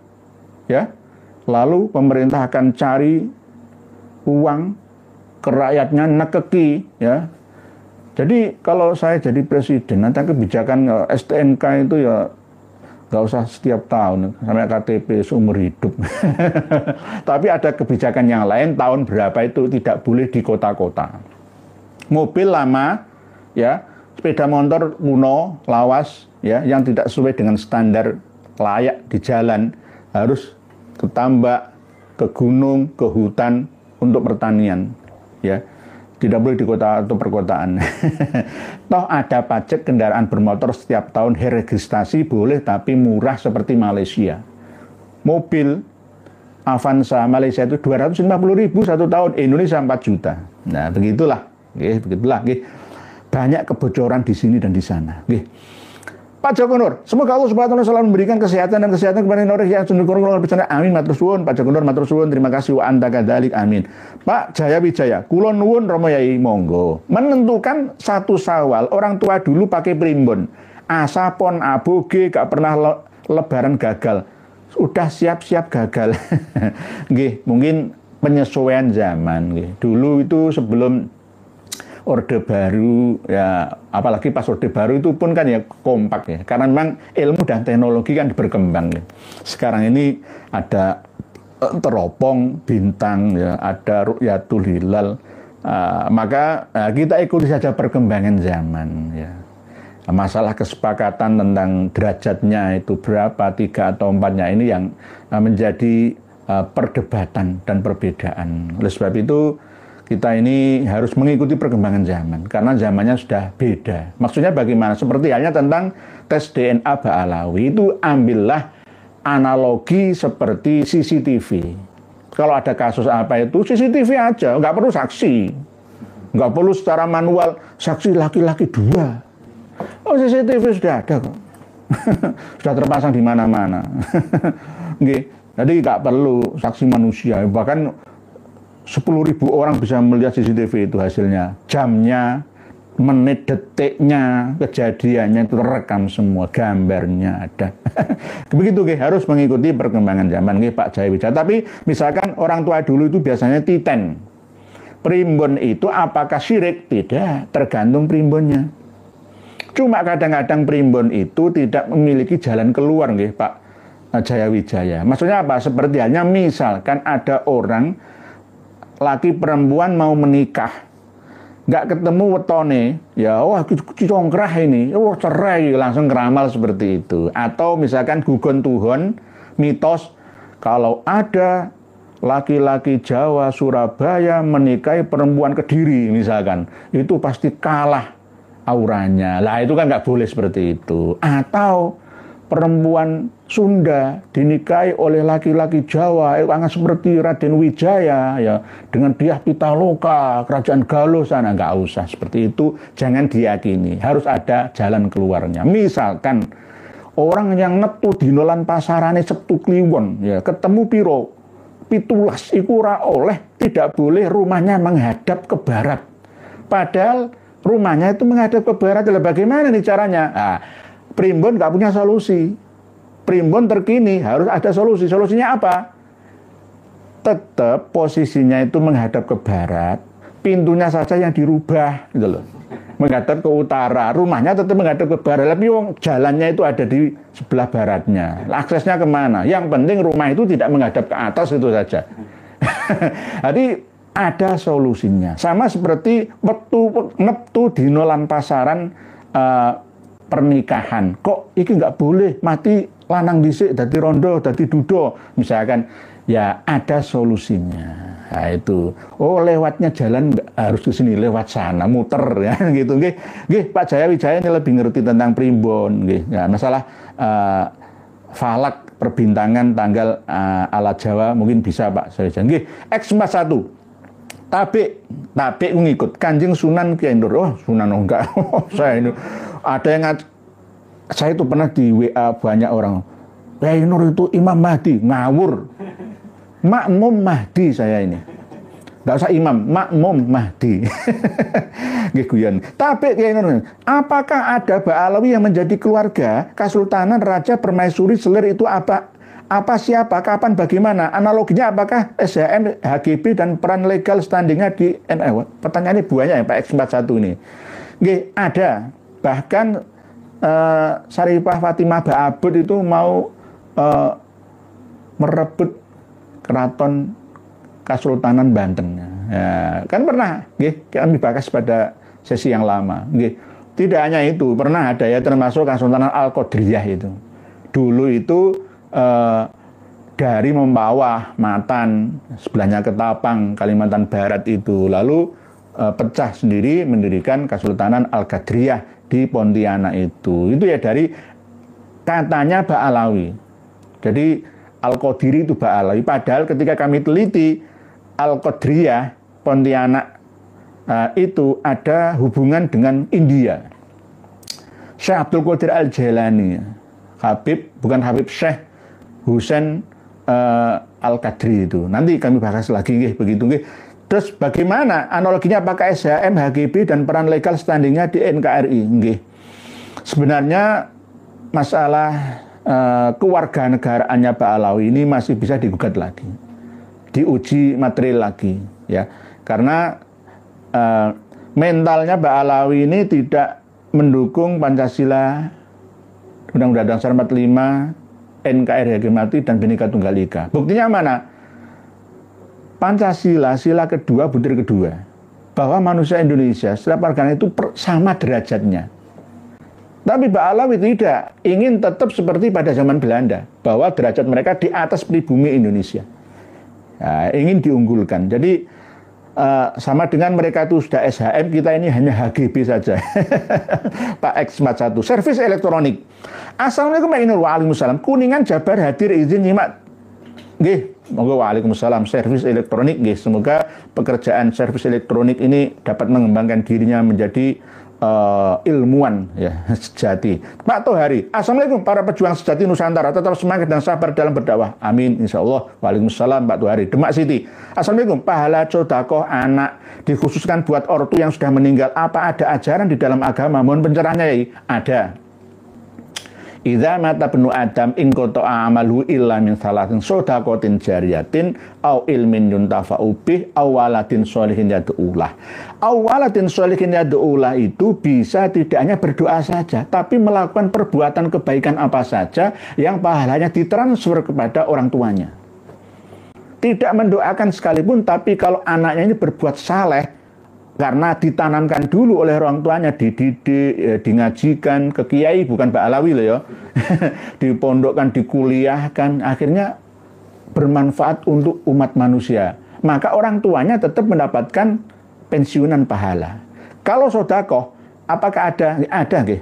ya. Lalu pemerintah akan cari uang ke rakyatnya, nekeki, ya. Jadi kalau saya jadi presiden, nanti kebijakan STNK itu ya nggak usah setiap tahun, sampai KTP seumur hidup. Tapi ada kebijakan yang lain, tahun berapa itu tidak boleh di kota-kota. Mobil lama, ya, sepeda motor kuno, lawas, ya, yang tidak sesuai dengan standar layak di jalan, harus ke tambak, ke gunung, ke hutan untuk pertanian, ya. Tidak boleh di kota atau perkotaan. Toh ada pajak kendaraan bermotor setiap tahun, registrasi boleh tapi murah seperti Malaysia. Mobil Avanza Malaysia itu 250.000 satu tahun, Indonesia 4 juta. Nah, begitulah. Banyak kebocoran di sini dan di sana. Pak Joko Nur, semoga Allah Subhanahu wa taala selalu memberikan kesehatan kepada Indonesia yang sungguh bercanda. Amin, matur suwun. Pak Joko Nur, matur suwun. Terima kasih wa anta kadzalik. Amin. Pak Jaya Wijaya, kula nuwun Rama Yai, monggo. Menentukan 1 Syawal, orang tua dulu pakai primbon. Asapon, aboge, gak pernah lebaran gagal. Udah siap-siap gagal. Nggih, mungkin penyesuaian zaman nggih. Dulu itu sebelum Orde Baru, ya apalagi pas Orde Baru itu pun kan ya kompak ya, karena memang ilmu dan teknologi kan berkembang ya. Sekarang ini ada teropong bintang ya, ada Ru'yatul Hilal, maka kita ikuti saja perkembangan zaman ya. Masalah kesepakatan tentang derajatnya itu berapa, 3 atau 4-nya ini yang menjadi perdebatan dan perbedaan. Oleh sebab itu kita ini harus mengikuti perkembangan zaman, karena zamannya sudah beda. Maksudnya bagaimana? Seperti halnya tentang tes DNA Ba'alawi, itu ambillah analogi seperti CCTV. Kalau ada kasus apa itu, CCTV aja, nggak perlu saksi. Nggak perlu secara manual, saksi laki-laki 2. Oh, CCTV sudah ada kok. Sudah terpasang di mana-mana. Jadi nggak perlu saksi manusia, bahkan 10.000 orang bisa melihat CCTV itu hasilnya. Jamnya, menit, detiknya, kejadiannya itu terekam semua, gambarnya ada. Begitu harus mengikuti perkembangan zaman Pak Jaya Wijaya. Tapi misalkan orang tua dulu itu biasanya titen. Primbon itu apakah syirik? Tidak, tergantung primbonnya. Cuma kadang-kadang primbon itu tidak memiliki jalan keluar Pak Jaya Wijaya. Maksudnya apa? Seperti halnya misalkan ada orang laki perempuan mau menikah, nggak ketemu wetone, ya wah congkrah ini, wah cerai, langsung ngeramal seperti itu. Atau misalkan gugon tuhon, mitos, kalau ada laki-laki Jawa, Surabaya menikahi perempuan Kediri misalkan, itu pasti kalah auranya. Lah itu kan nggak boleh seperti itu. Atau perempuan Sunda dinikahi oleh laki-laki Jawa, seperti Raden Wijaya ya, dengan Dyah Pitaloka, kerajaan Galuh sana, nggak usah seperti itu, jangan diyakini, harus ada jalan keluarnya. Misalkan orang yang netu dinolan pasarane Sabtu Kliwon ya, ketemu piro 17 iku ora oleh, tidak boleh rumahnya menghadap ke barat. Padahal rumahnya itu menghadap ke barat, bagaimana nih caranya? Nah, primbon nggak punya solusi. Primbon terkini harus ada solusi. Solusinya apa? Tetap posisinya itu menghadap ke barat, pintunya saja yang dirubah, gitu loh. menghadap ke utara, rumahnya tetap menghadap ke barat, tapi jalannya itu ada di sebelah baratnya. Aksesnya kemana? Yang penting rumah itu tidak menghadap ke atas, itu saja. Jadi ada solusinya. Sama seperti neptu dino lan pasaran pernikahan. Kok iki nggak boleh mati lanang dhisik dadi rondo, dadi dudo, misalkan. Ya ada solusinya. Nah itu, oh lewatnya jalan harus ke sini, lewat sana, muter ya gitu. Nggih, Pak Jaya Wijaya ini lebih ngerti tentang primbon. Nggih, nah, masalah falak perbintangan tanggal ala Jawa mungkin bisa Pak Jaya Wijaya. Nggih, X41. Tabik ngikut Kanjeng Sunan Kyai Nur. Oh Sunan oh, enggak, saya ini ada yang saya itu pernah di WA banyak orang. Kyai Nur itu Imam Mahdi, ngawur. Makmum Mahdi saya ini. Nggak usah imam, makmum Mahdi. Guyon. Tapi apakah ada Ba'alawi yang menjadi keluarga Kesultanan Raja Permaisuri Selir itu apa siapa, kapan, bagaimana? Analoginya apakah SHM, HGB dan peran legal standingnya di NU? Pertanyaannya banyak ya Pak X41 ini. Nggih, ada. Bahkan Syarifah Fatimah Ba'abud itu mau merebut Keraton Kesultanan Banten. Ya, kan pernah, kami bahas pada sesi yang lama. Tidak hanya itu, pernah ada ya termasuk Kesultanan Al-Qadiriyah itu. Dulu itu dari Mempawah, Matan, sebelahnya Ketapang, Kalimantan Barat itu. Lalu pecah sendiri mendirikan Kesultanan Al-Qadiriyah di Pontianak itu. Itu ya dari katanya Ba'alawi. Jadi Al-Qadiri itu Ba'alawi. Padahal ketika kami teliti Al-Qadiriyah Pontianak itu ada hubungan dengan India. Syekh Abdul Qadir Al-Jailani, Habib, bukan Habib, Syekh Husain Al-Qadri itu. Nanti kami bahas lagi begitu. Terus bagaimana analoginya, apakah SHM, HGB dan peran legal standingnya di NKRI? Sebenarnya masalah kewarganegaraannya Ba'alawi ini masih bisa digugat lagi, diuji material lagi ya, karena mentalnya Ba'alawi ini tidak mendukung Pancasila, Undang-Undang Dasar 45, NKRI harga mati dan Bhinneka Tunggal Ika. Buktinya mana? Pancasila, sila kedua, butir kedua, bahwa manusia Indonesia setiap warga itu sama derajatnya. Tapi Ba'alawi tidak, ingin tetap seperti pada zaman Belanda, bahwa derajat mereka di atas pribumi Indonesia. Nah, ingin diunggulkan. Jadi sama dengan mereka itu sudah SHM, kita ini hanya HGB saja. Pak X41, servis elektronik. Assalamualaikum warahmatullahi wabarakatuh. Kuningan Jabar hadir izin nyimak. Nggih, monggo waalaikumsalam. Servis elektronik, nggih. Semoga pekerjaan servis elektronik ini dapat mengembangkan dirinya menjadi ilmuwan ya sejati. Pak Tohari, assalamualaikum para pejuang sejati Nusantara, tetap semangat dan sabar dalam berdakwah. Amin, insya Allah. Waalaikumsalam Pak Tohari. Demak Siti, assalamualaikum. Pahala sodakoh anak dikhususkan buat ortu yang sudah meninggal. Apa ada ajaran di dalam agama? Mohon pencerahannya ya. Ada. Idza mata ibnu Adam in qata'a amalu illa min salatin shadaqatin jariyatin au ilmin yuntafa'u bih au waladin sholihin yad'ulah. Au waladin sholihin yad'ulah itu bisa tidak hanya berdoa saja, tapi melakukan perbuatan kebaikan apa saja yang pahalanya ditransfer kepada orang tuanya. Tidak mendoakan sekalipun, tapi kalau anaknya ini berbuat saleh karena ditanamkan dulu oleh orang tuanya, dididik, dingajikan ke kiai, bukan Ba'alawi loh ya, dipondokkan, dikuliahkan, akhirnya bermanfaat untuk umat manusia. Maka orang tuanya tetap mendapatkan pensiunan pahala. Kalau sodakoh, apakah ada? Ada, nggih.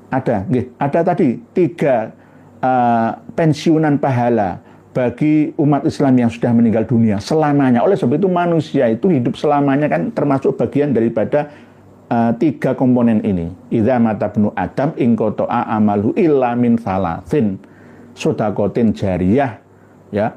Ada, nggih. Ada tadi 3 pensiunan pahala bagi umat Islam yang sudah meninggal dunia selamanya. Oleh sebab itu manusia itu hidup selamanya kan termasuk bagian daripada 3 komponen ini. Idza mata ibnu Adam in qata'a amalu illa min salasin shadaqatin jariyah ya.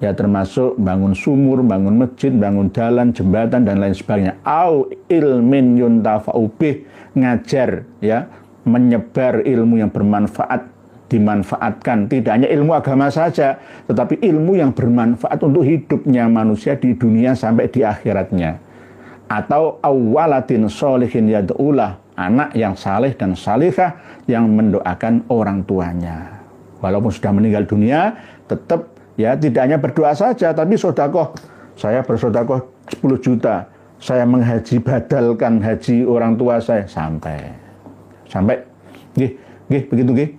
Ya termasuk bangun sumur, bangun masjid, bangun jalan, jembatan dan lain sebagainya. Au ilmin yuntafa'u bih, ngajar ya, menyebar ilmu yang bermanfaat, dimanfaatkan, tidak hanya ilmu agama saja, tetapi ilmu yang bermanfaat untuk hidupnya manusia di dunia sampai di akhiratnya. atau awwaladin sholihin yad'ulah, anak yang saleh dan salihah yang mendoakan orang tuanya. Walaupun sudah meninggal dunia, tetap ya tidak hanya berdoa saja, tapi sodakoh. Saya bersodakoh 10 juta, saya menghaji badalkan haji orang tua saya sampai, begitu nggih.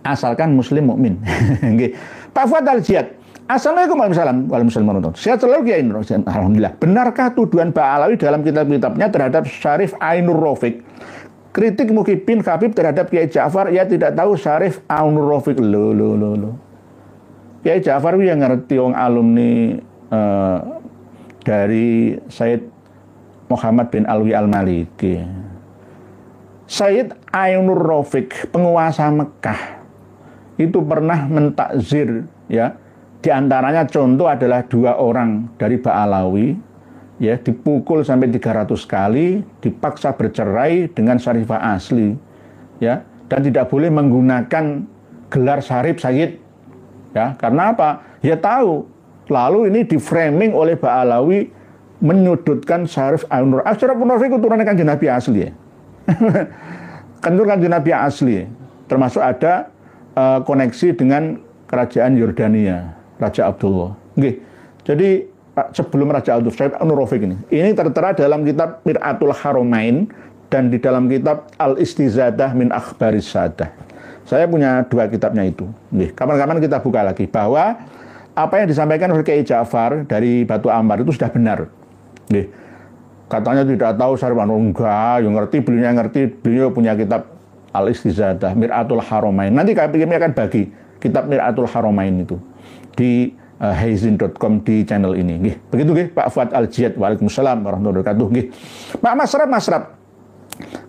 Asalkan muslim mukmin. Nggih. Pak Fuad Al-Jiyad. Assalamualaikum warahmatullahi wabarakatuh. Sehat selalu Kiai Nur. Alhamdulillah. Benarkah tuduhan Pak Alawi dalam kitab-kitabnya terhadap Syarif Ainur Rafiq? Kritik Muhyiddin Habib terhadap Kiai Ja'far, ia tidak tahu Syarif Ainur Rafiq. Loh. Kiai Ja'far yang ngerti wong alumni dari Said Muhammad bin Alwi Al-Maliki. Said Ainur Rafiq, penguasa Mekah, itu pernah mentakzir, ya. Di antaranya contoh adalah 2 orang dari Ba'alawi, ya, dipukul sampai 300 kali, dipaksa bercerai dengan syarifah asli, ya, dan tidak boleh menggunakan gelar Syarif Sayyid, ya, karena apa? Ya tahu, lalu ini di-framing oleh Ba'alawi menyudutkan Syarif Ainur Rafiq. Syarif Ainur Rafiq itu turunan Kanjeng Nabi asli, ya. Kanjeng Nabi asli, termasuk ada koneksi dengan kerajaan Yordania, Raja Abdullah. Nggih. Jadi sebelum Raja Abdullah, Syarif Ainur Rafiq ini tertera dalam kitab Mir'atul Haramain dan di dalam kitab Al-Istizadah min Akhbaris Sadah. Saya punya 2 kitabnya itu. Nggih. Kapan-kapan kita buka lagi bahwa apa yang disampaikan oleh Kiai Ja'far dari Batu Ampar itu sudah benar. Nggih. Katanya tidak tahu Syarif Ainur, enggak, yang ngerti, beliau punya kitab Al-Istizadah Mir'atul Haramain. Nanti kami akan bagi kitab Mir'atul Haramain itu di haizin.com di channel ini. Nggih. Begitu nggih Pak Fuad Al-Jiyad. Waalaikumsalam warahmatullahi wabarakatuh. Nggih. Pak Masrab.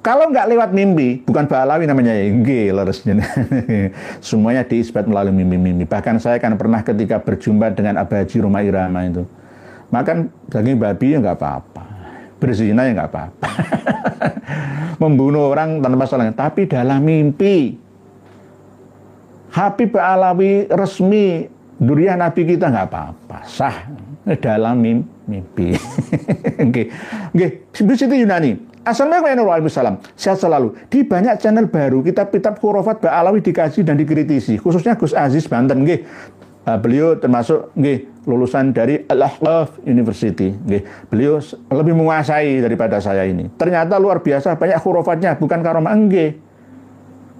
Kalau nggak lewat mimpi, bukan Ba'alawi namanya ya. Nggih, leresnya. Semuanya diisbat melalui mimpi-mimpi. Bahkan saya kan pernah ketika berjumpa dengan Abaji Roma Irama itu. Makan daging babi ya nggak apa-apa. Berzina ya nggak apa-apa. Membunuh orang tanpa salahnya. Tapi dalam mimpi. Habib Ba'alawi resmi durian Nabi kita nggak apa-apa, sah dalam mimpi. Oke, Siti Yunani. Assalamualaikum warahmatullahi wabarakatuh. Sehat selalu. Di banyak channel baru kitab-kitab khurafat Ba'alawi dikaji dan dikritisi, khususnya Gus Aziz Banten. Beliau termasuk lulusan dari Al-Ahqaf University. Beliau lebih menguasai daripada saya ini. Ternyata luar biasa banyak khurafatnya, bukan karomah.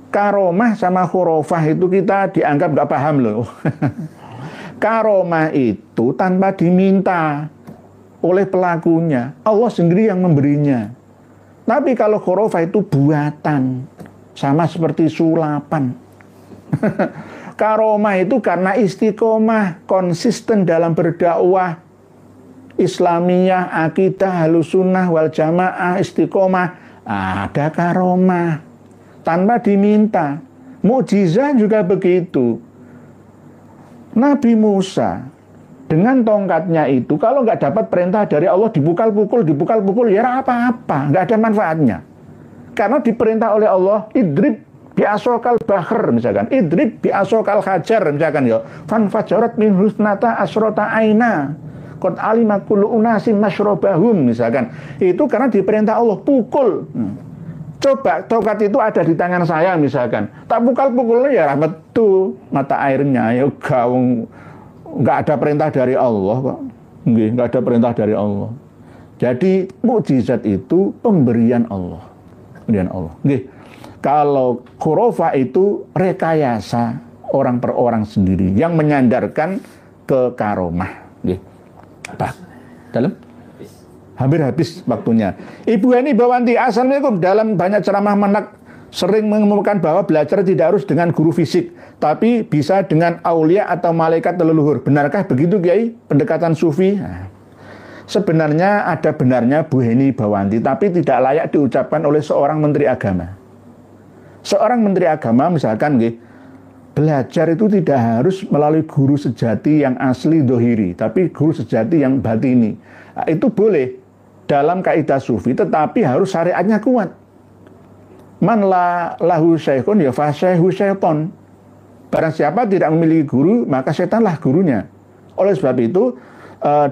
Karomah sama khurafah itu kita dianggap nggak paham loh. Karomah itu tanpa diminta oleh pelakunya, Allah sendiri yang memberinya. Tapi kalau khurafah itu buatan, sama seperti sulapan. Karomah itu karena istiqomah, konsisten dalam berdakwah, Islamiyah, akidah, Ahlussunnah wal Jamaah, istiqomah, ada karomah. Tanpa diminta. Mukjizat juga begitu. Nabi Musa dengan tongkatnya itu, kalau nggak dapat perintah dari Allah, dipukul, ya apa-apa, nggak ada manfaatnya. Karena diperintah oleh Allah, idrib bi'asokal bahr, misalkan, idrib bi'asokal hajar, misalkan, ya, fanfajarat min husnata asrota aina, qad alima kullu unasim masyrabahum, misalkan. Itu karena diperintah Allah, pukul. Coba tongkat itu ada di tangan saya misalkan, tak pukul-pukulnya ya rahmat tuh mata airnya, ya nggak ada perintah dari Allah kok, nggak ada perintah dari Allah. Jadi mukjizat itu pemberian Allah. Kalau khurafah itu rekayasa orang per orang sendiri yang menyandarkan ke karomah. Dalam hampir habis waktunya. Ibu Heni Bawanti, assalamualaikum. Dalam banyak ceramah menak sering mengemukakan bahwa belajar tidak harus dengan guru fisik, tapi bisa dengan aulia atau malaikat leluhur. Benarkah begitu, Kiai? Pendekatan sufi? Sebenarnya ada benarnya Bu Heni Bawanti, tapi tidak layak diucapkan oleh seorang menteri agama. Seorang menteri agama misalkan, belajar itu tidak harus melalui guru sejati yang asli dohiri, tapi guru sejati yang batini. Itu boleh dalam kaidah sufi, tetapi harus syariatnya kuat. Man la lahu syekhun ya fasyahu syaiton. Barang siapa tidak memiliki guru, maka setanlah gurunya. Oleh sebab itu,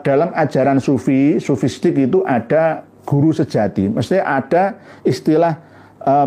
dalam ajaran sufistik itu ada guru sejati. Maksudnya ada istilah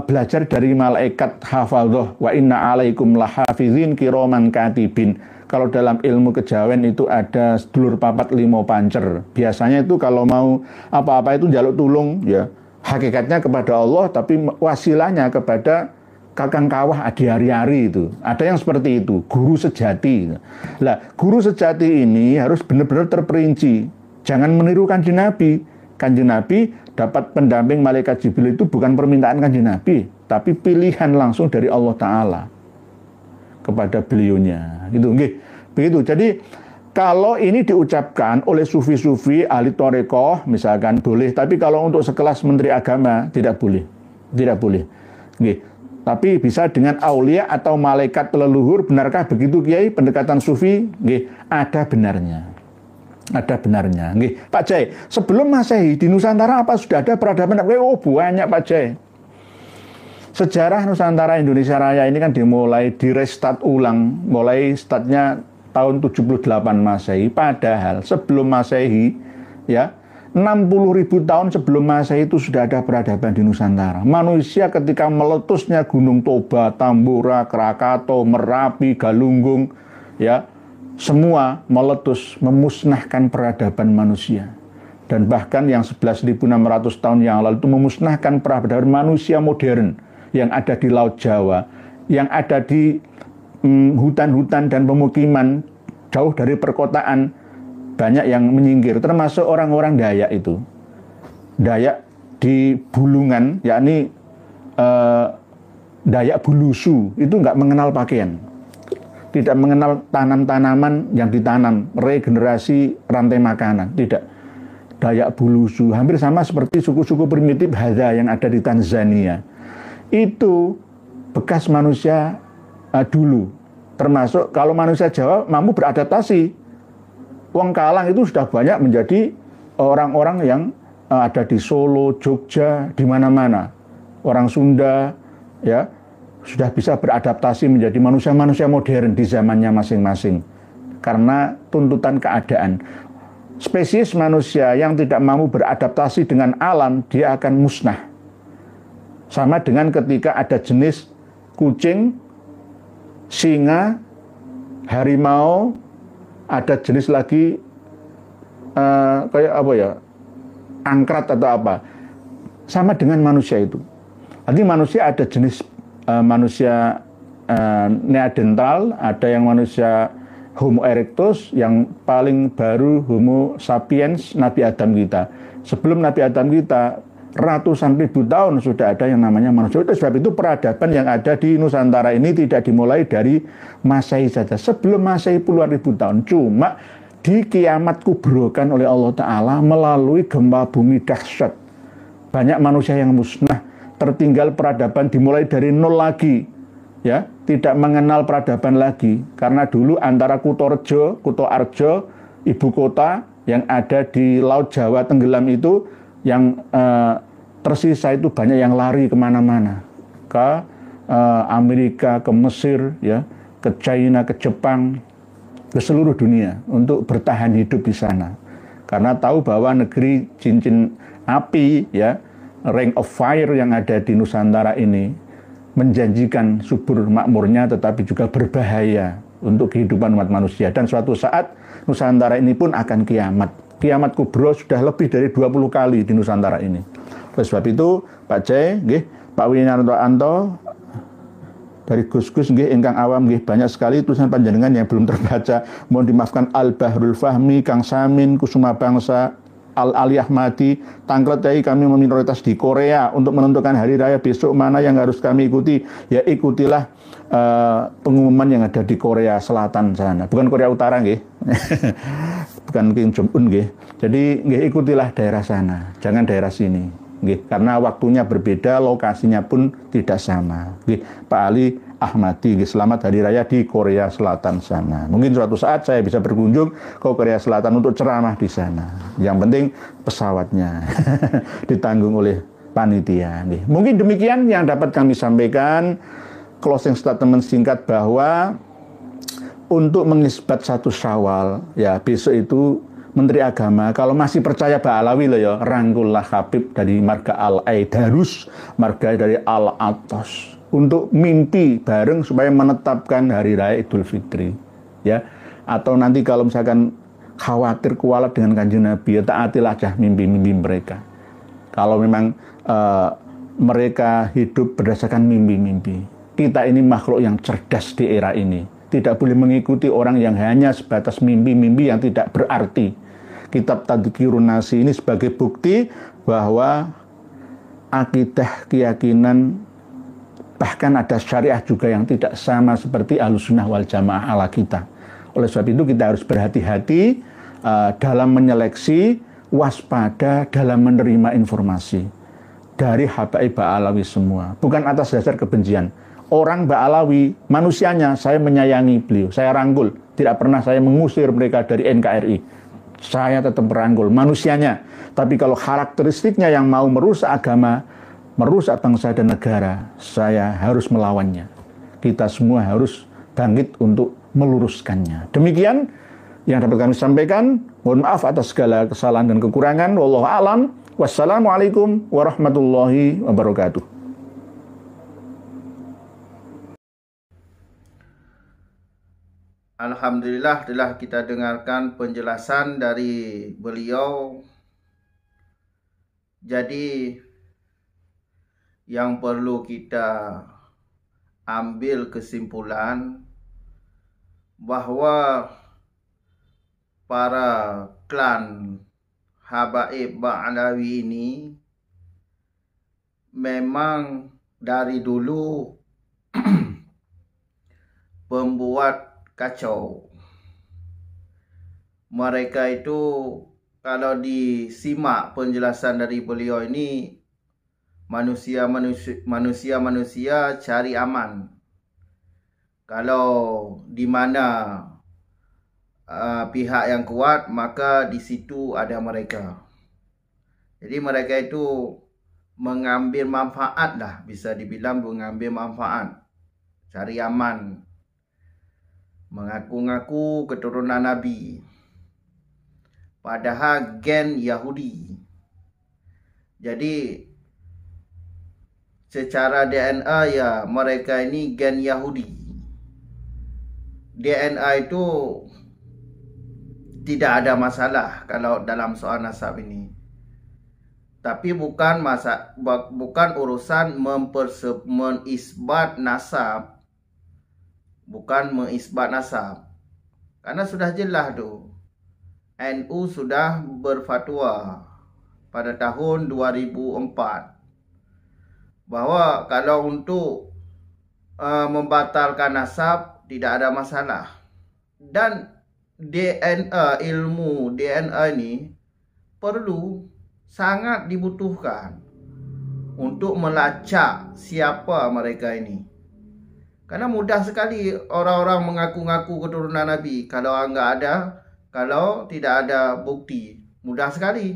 belajar dari malaikat hafadhah, wa inna alaikum lahafizin kiroman katibin. Kalau dalam ilmu kejawen itu ada sedulur papat limo pancer. Biasanya itu kalau mau apa-apa itu njaluk tulung, ya hakikatnya kepada Allah, tapi wasilahnya kepada kakang kawah adi hari-hari itu. Ada yang seperti itu, guru sejati. Lah, guru sejati ini harus benar-benar terperinci. Jangan meniru Kanjeng Nabi. Kanjeng Nabi dapat pendamping malaikat Jibril itu bukan permintaan Kanjeng Nabi, tapi pilihan langsung dari Allah Ta'ala kepada beliaunya. Gitu, nggih. Begitu. Jadi kalau ini diucapkan oleh sufi-sufi ahli thariqah misalkan boleh, tapi kalau untuk sekelas menteri agama tidak boleh. Tidak boleh. Nggih. Tapi bisa dengan aulia atau malaikat leluhur. Benarkah begitu, Kiai? Pendekatan sufi? Nggih, ada benarnya. Ada benarnya. Nggih, Pak Jai, sebelum Masehi di Nusantara apa sudah ada peradaban? Oh, banyak, Pak Jai. Sejarah Nusantara Indonesia Raya ini kan dimulai direstart ulang, mulai startnya tahun 78 Masehi. Padahal sebelum Masehi, ya, 60.000 tahun sebelum Masehi itu sudah ada peradaban di Nusantara. Manusia ketika meletusnya Gunung Toba, Tambora, Krakatau, Merapi, Galunggung, ya, semua meletus, memusnahkan peradaban manusia. Dan bahkan yang 11.600 tahun yang lalu itu memusnahkan peradaban manusia modern yang ada di Laut Jawa, yang ada di hutan-hutan dan pemukiman jauh dari perkotaan, banyak yang menyingkir, termasuk orang-orang Dayak itu. Dayak di Bulungan, yakni Dayak Bulusu, itu nggak mengenal pakaian. Tidak mengenal tanam-tanaman yang ditanam, regenerasi rantai makanan, tidak. Dayak Bulusu, hampir sama seperti suku-suku primitif Hadza yang ada di Tanzania. Itu bekas manusia dulu. Termasuk kalau manusia Jawa mampu beradaptasi. Wong Kalang itu sudah banyak menjadi orang-orang yang ada di Solo, Jogja, di mana-mana. Orang Sunda, ya, sudah bisa beradaptasi menjadi manusia-manusia modern di zamannya masing-masing. Karena tuntutan keadaan. Spesies manusia yang tidak mampu beradaptasi dengan alam, dia akan musnah. Sama dengan ketika ada jenis kucing, singa, harimau, ada jenis lagi kayak apa ya, angkrat atau apa. Sama dengan manusia itu. Nanti manusia ada jenis manusia neanderthal, ada yang manusia Homo erectus, yang paling baru Homo sapiens, Nabi Adam kita. Sebelum Nabi Adam kita, ratusan ribu tahun sudah ada yang namanya manusia. Itu sebab itu peradaban yang ada di Nusantara ini tidak dimulai dari Masehi saja. Sebelum Masehi puluhan ribu tahun. Cuma di kiamat kubrokan oleh Allah Ta'ala melalui gempa bumi dahsyat. Banyak manusia yang musnah. Tertinggal peradaban dimulai dari nol lagi. Ya, tidak mengenal peradaban lagi. Karena dulu antara Kutorejo, Kuto Arjo, ibu kota yang ada di Laut Jawa tenggelam itu, yang tersisa itu banyak yang lari kemana-mana, ke Amerika, ke Mesir, ya, ke China, ke Jepang, ke seluruh dunia untuk bertahan hidup di sana. Karena tahu bahwa negeri cincin api, ya, ring of fire yang ada di Nusantara ini menjanjikan subur makmurnya, tetapi juga berbahaya untuk kehidupan umat manusia. Dan suatu saat Nusantara ini pun akan kiamat. Kiamat kubro sudah lebih dari 20 kali di Nusantara ini. Oleh sebab itu, Pak Jai, nggih, Pak Winarto Anto, dari Gus-Gus, nggih, ingkang awam, nggih, banyak sekali tulisan panjenengan yang belum terbaca. Mohon dimaafkan. Al-Bahrul Fahmi, Kang Samin, Kusuma Bangsa, Al-Ali Ahmadi, Tangklet Yai, kami minoritas di Korea. Untuk menentukan hari raya besok mana yang harus kami ikuti, ya ikutilah pengumuman yang ada di Korea Selatan sana. Bukan Korea Utara, nggih. Bukan Kim Jong Un, nggih. Jadi nggih, ikutilah daerah sana, jangan daerah sini, nggih. Karena waktunya berbeda, lokasinya pun tidak sama, nggih. Pak Ali Ahmadi, nggih, selamat hari raya di Korea Selatan sana. Mungkin suatu saat saya bisa berkunjung ke Korea Selatan untuk ceramah di sana. Yang penting pesawatnya ditanggung oleh panitia, nggih. Mungkin demikian yang dapat kami sampaikan. Closing statement singkat bahwa untuk mengisbat 1 Syawal, ya besok itu Menteri Agama, kalau masih percaya Ba'alawi loh ya, rangkullah Habib dari marga Al-Aidarus, marga dari Al-Atos, untuk mimpi bareng supaya menetapkan hari raya Idul Fitri, ya. Atau nanti kalau misalkan khawatir kualat dengan Kanjeng Nabi, ya taatilah aja mimpi-mimpi mereka. Kalau memang mereka hidup berdasarkan mimpi-mimpi. Kita ini makhluk yang cerdas di era ini. Tidak boleh mengikuti orang yang hanya sebatas mimpi-mimpi yang tidak berarti. Kitab Tadhkirun Nasi ini sebagai bukti bahwa akidah, keyakinan, bahkan ada syariah juga yang tidak sama seperti Ahlussunnah wal Jamaah ala kita. Oleh sebab itu kita harus berhati-hati dalam menyeleksi, waspada dalam menerima informasi dari habaib Ba'alawi semua. Bukan atas dasar kebencian. Orang Ba'alawi, manusianya, saya menyayangi beliau, saya rangkul. Tidak pernah saya mengusir mereka dari NKRI. Saya tetap merangkul manusianya. Tapi kalau karakteristiknya yang mau merusak agama, merusak bangsa dan negara, saya harus melawannya. Kita semua harus bangkit untuk meluruskannya. Demikian yang dapat kami sampaikan. Mohon maaf atas segala kesalahan dan kekurangan. Wallahu a'lam. Wassalamualaikum warahmatullahi wabarakatuh. Alhamdulillah telah kita dengarkan penjelasan dari beliau. Jadi yang perlu kita ambil kesimpulan bahwa para klan habaib Ba'alawi ini memang dari dulu pembuat kacau. Mereka itu kalau disimak penjelasan dari beliau ini, manusia cari aman. Kalau di mana pihak yang kuat, maka di situ ada mereka. Jadi mereka itu mengambil manfaat lah, bisa dibilang mengambil manfaat, cari aman. Mengaku-ngaku keturunan Nabi, padahal gen Yahudi. Jadi secara DNA ya mereka ini gen Yahudi. DNA itu tidak ada masalah kalau dalam soal nasab ini. Tapi bukan urusan menisbat nasab. Bukan mengisbat nasab. Karena sudah jelas tu. NU sudah berfatwa pada tahun 2004 bahwa kalau untuk membatalkan nasab tidak ada masalah. Dan DNA, ilmu DNA ini perlu sangat dibutuhkan untuk melacak siapa mereka ini. Karena mudah sekali orang-orang mengaku-ngaku keturunan Nabi kalau tidak ada bukti. Mudah sekali.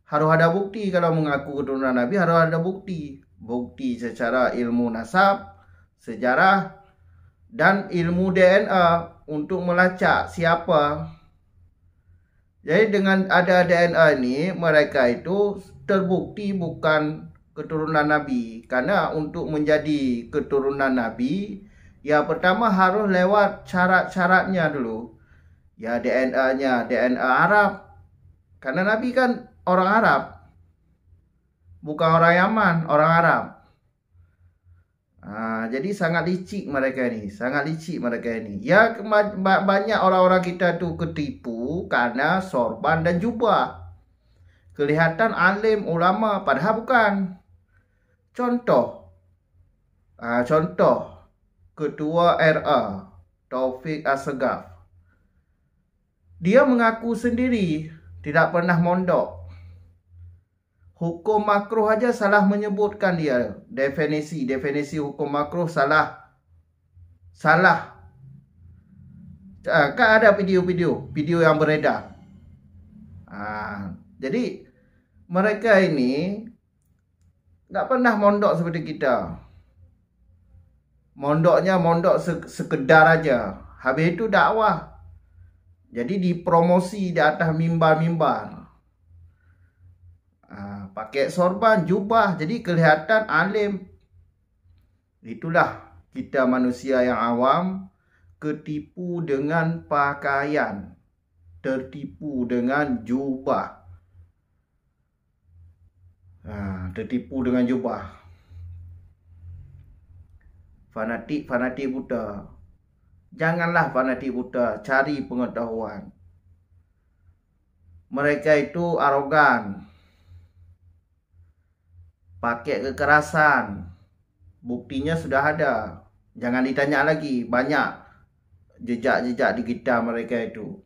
Harus ada bukti kalau mengaku keturunan Nabi, harus ada bukti. Bukti secara ilmu nasab, sejarah, dan ilmu DNA untuk melacak siapa. Jadi dengan ada DNA ini, mereka itu terbukti bukan keturunan Nabi. Karena untuk menjadi keturunan Nabi, ya pertama harus lewat syarat-syaratnya dulu. Ya DNA-nya DNA Arab. Karena Nabi kan orang Arab. Bukan orang Yaman, orang Arab. Jadi sangat licik mereka ini. Ya banyak orang-orang kita tu ketipu karena sorban dan jubah. Kelihatan alim ulama padahal bukan. Contoh Ketua RA Taufik Assegaf, dia mengaku sendiri tidak pernah mondok. Hukum makruh aja salah menyebutkan dia. Definisi hukum makruh salah. Kan ada video yang beredar. Jadi mereka ini tak pernah mondok seperti kita. Mondoknya mondok sekedar aja. Habis itu dakwah. Jadi dipromosi di atas mimbar-mimbar. Pakai sorban, jubah, jadi kelihatan alim. Itulah kita manusia yang awam, ketipu dengan pakaian, tertipu dengan jubah. Tertipu dengan jubah. Fanatik buta. Janganlah fanatik buta, cari pengetahuan. Mereka itu arogan, pakai kekerasan. Buktinya sudah ada. Jangan ditanya lagi, banyak jejak-jejak digital mereka itu.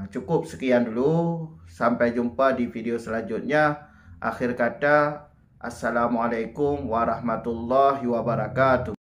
Cukup sekian dulu. Sampai jumpa di video selanjutnya. Akhir kata, Assalamualaikum warahmatullahi wabarakatuh.